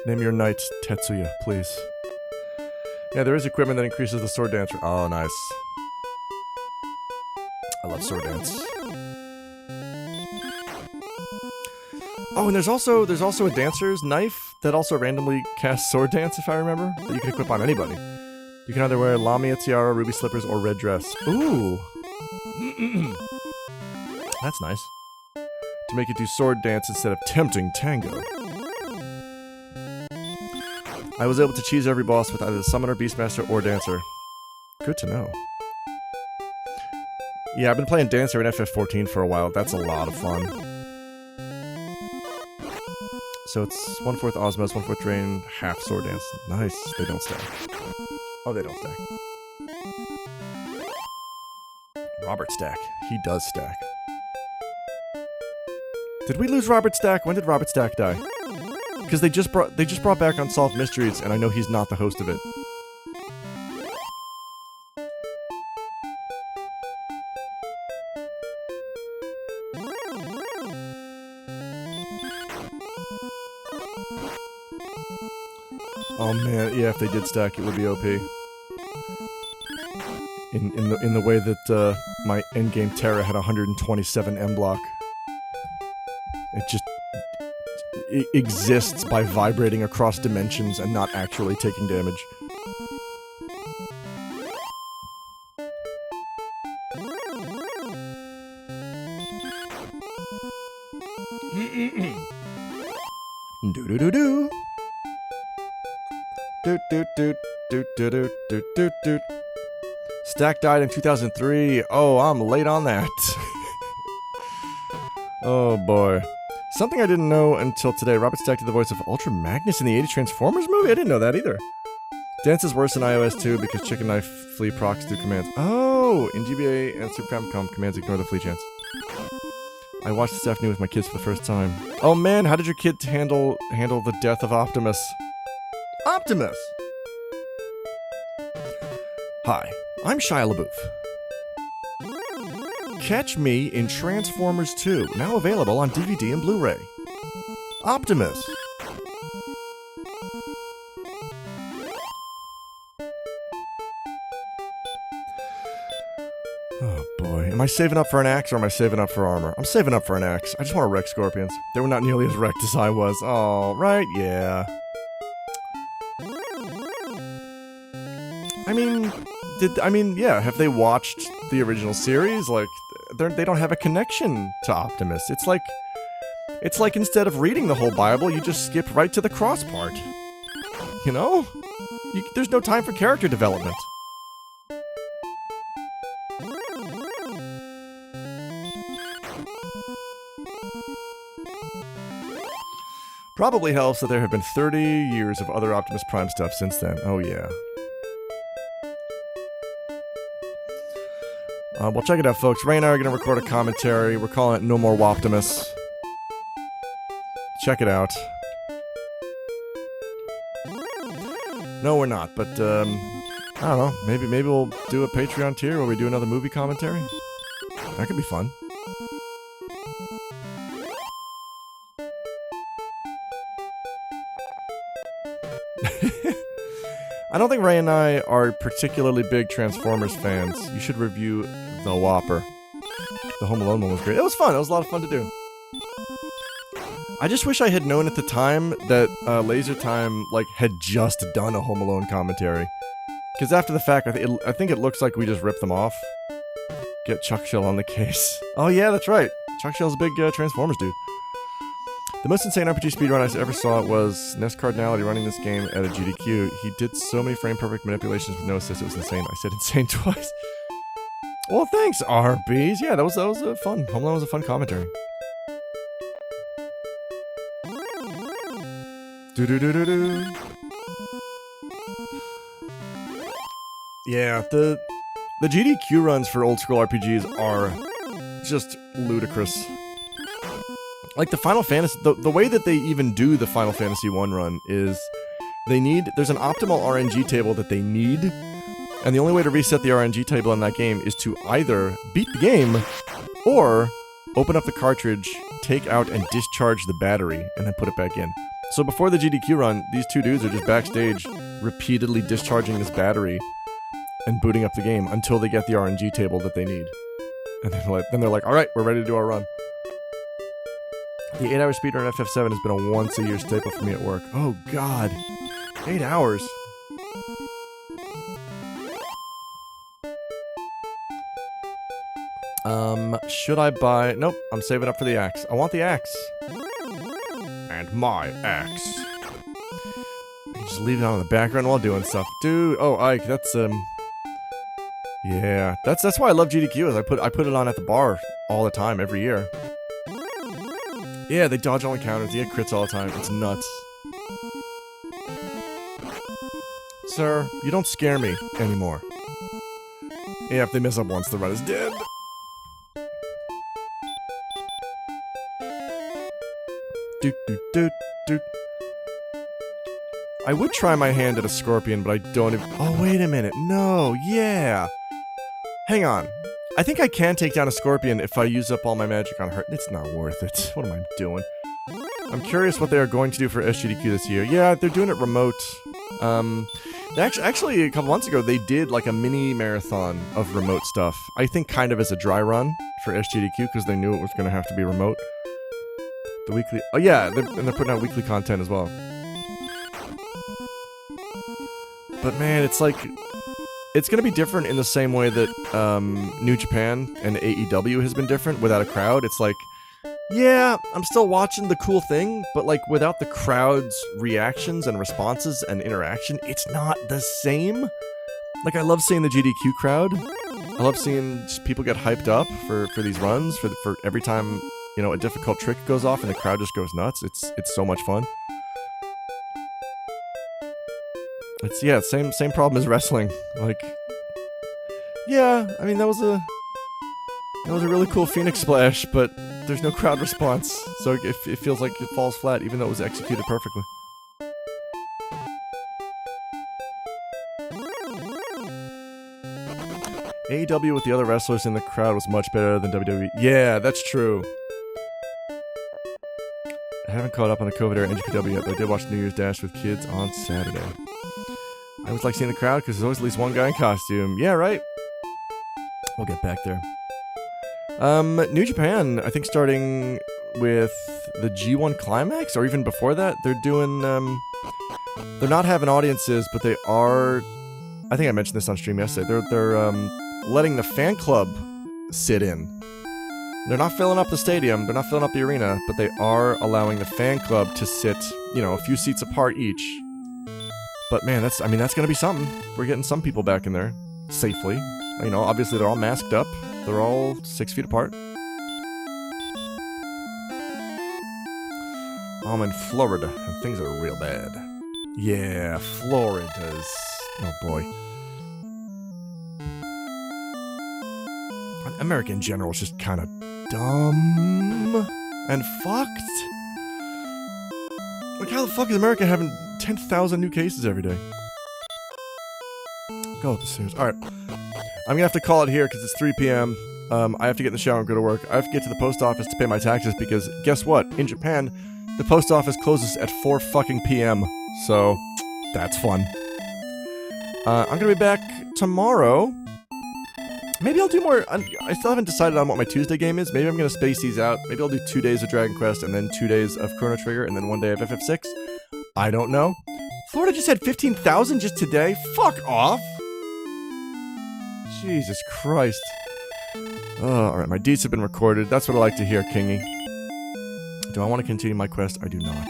Name your knight Tetsuya, please. Yeah, there is equipment that increases the sword dance. Oh, nice. I love sword dance. Oh, and there's also a dancer's knife that also randomly casts sword dance, if I remember, that you can equip on anybody. You can either wear Lamia tiara, ruby slippers, or red dress. Ooh. That's nice. to make it do sword dance instead of tempting tango. I was able to cheese every boss with either the Summoner, Beastmaster, or Dancer. Good to know. Yeah, I've been playing Dancer in FF14 for a while. That's a lot of fun. So it's 1/4 Osmos, 1/4 Drain, half Sword Dance. Nice. They don't stack. Oh, they don't stack. Robert Stack. He does stack. Did we lose Robert Stack? When did Robert Stack die? Because they just brought back Unsolved Mysteries, and I know he's not the host of it. Oh man, yeah, if they did stack, it would be OP. In the way that my endgame Terra had 127 M block. It exists by vibrating across dimensions and not actually taking damage. Do-do-do-do. Do-do-do-do-do-do-do-do-do. Stack died in 2003. Oh, I'm late on that. Oh boy. Something I didn't know until today. Robert Stack did the voice of Ultra Magnus in the 80 Transformers movie? I didn't know that either. Dance is worse in iOS too because Chicken Knife Flea procs through commands. Oh! In GBA and Super Famicom, commands ignore the flea chance. I watched this afternoon with my kids for the first time. Oh man, how did your kid handle the death of Optimus? Optimus! Hi, I'm Shia LaBeouf. Catch me in Transformers 2, now available on DVD and Blu-ray. Optimus! Oh boy, am I saving up for an axe or am I saving up for armor? I'm saving up for an axe. I just want to wreck scorpions. They were not nearly as wrecked as I was. Oh, right, yeah. Yeah, have they watched the original series? Like, they don't have a connection to Optimus. It's like instead of reading the whole Bible, you just skip right to the cross part. You know? There's no time for character development. Probably helps that there have been 30 years of other Optimus Prime stuff since then. Oh yeah. Well, check it out, folks. Ray and I are going to record a commentary. We're calling it No More Woptimus. Check it out. No, we're not, but, I don't know. Maybe we'll do a Patreon tier where we do another movie commentary. That could be fun. I don't think Ray and I are particularly big Transformers fans. You should review The Whopper. The Home Alone one was great. It was fun. It was a lot of fun to do. I just wish I had known at the time that Laser Time had just done a Home Alone commentary. Because after the fact, I think it looks like we just ripped them off. Get Chuck Shell on the case. Oh yeah, that's right. Chuck Shell's a big Transformers dude. The most insane RPG speedrun I ever saw was Ness Cardinality running this game at a GDQ. He did so many frame-perfect manipulations with no assist, it was insane. I said insane twice. Well, thanks, RBs. Yeah, that was a fun. Home Alone was a fun commentary. Do-do-do-do-do. Yeah, the GDQ runs for old-school RPGs are just ludicrous. Like the Final Fantasy, the way that they even do the Final Fantasy 1 run is there's an optimal RNG table that they need, and the only way to reset the RNG table in that game is to either beat the game, or open up the cartridge, take out and discharge the battery, and then put it back in. So before the GDQ run, these two dudes are just backstage repeatedly discharging this battery and booting up the game until they get the RNG table that they need. And then they're like, alright, we're ready to do our run. The 8-hour speedrun FF7 has been a once-a-year staple for me at work. Oh god. 8 hours. Should I buy... Nope, I'm saving up for the axe. I want the axe. And my axe. Just leave it on in the background while doing stuff. Dude, oh, Ike, that's, yeah, that's why I love GDQ, is I put it on at the bar all the time, every year. Yeah, they dodge all encounters, they get crits all the time, it's nuts. Sir, you don't scare me anymore. Yeah, if they mess up once, the run is dead. Doot, doot, doot, doot. I would try my hand at a scorpion, but I don't even... Oh, wait a minute. No, yeah. Hang on. I think I can take down a scorpion if I use up all my magic on her. It's not worth it. What am I doing? I'm curious what they are going to do for SGDQ this year. Yeah, they're doing it remote. Actually, a couple months ago, they did like a mini marathon of remote stuff. I think kind of as a dry run for SGDQ because they knew it was going to have to be remote. The weekly... Oh, yeah, and they're putting out weekly content as well. But man, it's like... It's gonna be different in the same way that, New Japan and AEW has been different without a crowd. It's like... Yeah, I'm still watching the cool thing, but like without the crowd's reactions and responses and interaction, it's not the same. Like I love seeing the GDQ crowd. I love seeing just people get hyped up for these runs, for every time, you know, a difficult trick goes off and the crowd just goes nuts. It's so much fun. It's, yeah, same problem as wrestling. Like, yeah, I mean, that was a really cool Phoenix Splash, but there's no crowd response, so it feels like it falls flat, even though it was executed perfectly. AEW with the other wrestlers in the crowd was much better than WWE. Yeah, that's true. I haven't caught up on the COVID era NGPW yet, but I did watch New Year's Dash with kids on Saturday. I always like seeing the crowd because there's always at least one guy in costume. Yeah, right? We'll get back there. New Japan, I think starting with the G1 Climax, or even before that, they're doing, they're not having audiences, but they are, I think I mentioned this on stream yesterday, they're letting the fan club sit in. They're not filling up the stadium, they're not filling up the arena, but they are allowing the fan club to sit, you know, a few seats apart each. But man, that's gonna be something. We're getting some people back in there, safely. You know, obviously they're all masked up. They're all 6 feet apart. I'm in Florida, and things are real bad. Yeah, Florida's... Oh boy. America in general is just kind of dumb and fucked. Like, how the fuck is America having 10,000 new cases every day? Go up the stairs. Alright. I'm gonna have to call it here because it's 3 p.m. I have to get in the shower and go to work. I have to get to the post office to pay my taxes because, guess what? In Japan, the post office closes at 4 fucking p.m. So, that's fun. I'm gonna be back tomorrow. Maybe I'll do more... I still haven't decided on what my Tuesday game is. Maybe I'm gonna space these out. Maybe I'll do 2 days of Dragon Quest and then 2 days of Chrono Trigger and then 1 day of FF6. I don't know. Florida just had 15,000 just today? Fuck off! Jesus Christ. Oh, alright, my deeds have been recorded. That's what I like to hear, Kingy. Do I want to continue my quest? I do not.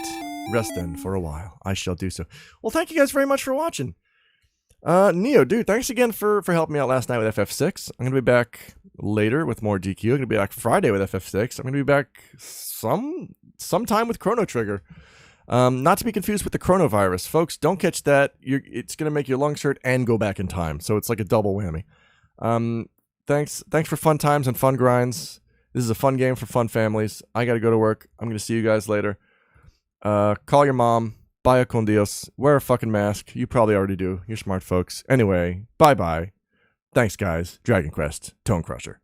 Rest then for a while. I shall do so. Well, thank you guys very much for watching. Neo, dude, thanks again for helping me out last night with FF6. I'm going to be back later with more DQ. I'm going to be back Friday with FF6. I'm going to be back sometime with Chrono Trigger. Not to be confused with the coronavirus. Folks, don't catch that. It's going to make your lungs hurt and go back in time. So it's like a double whammy. Thanks for fun times and fun grinds. This is a fun game for fun families. I gotta go to work. I'm gonna see you guys later. Call your mom. Vaya con Dios. Wear a fucking mask. You probably already do. You're smart folks. Anyway, bye-bye. Thanks, guys. Dragon Quest. Tone Crusher.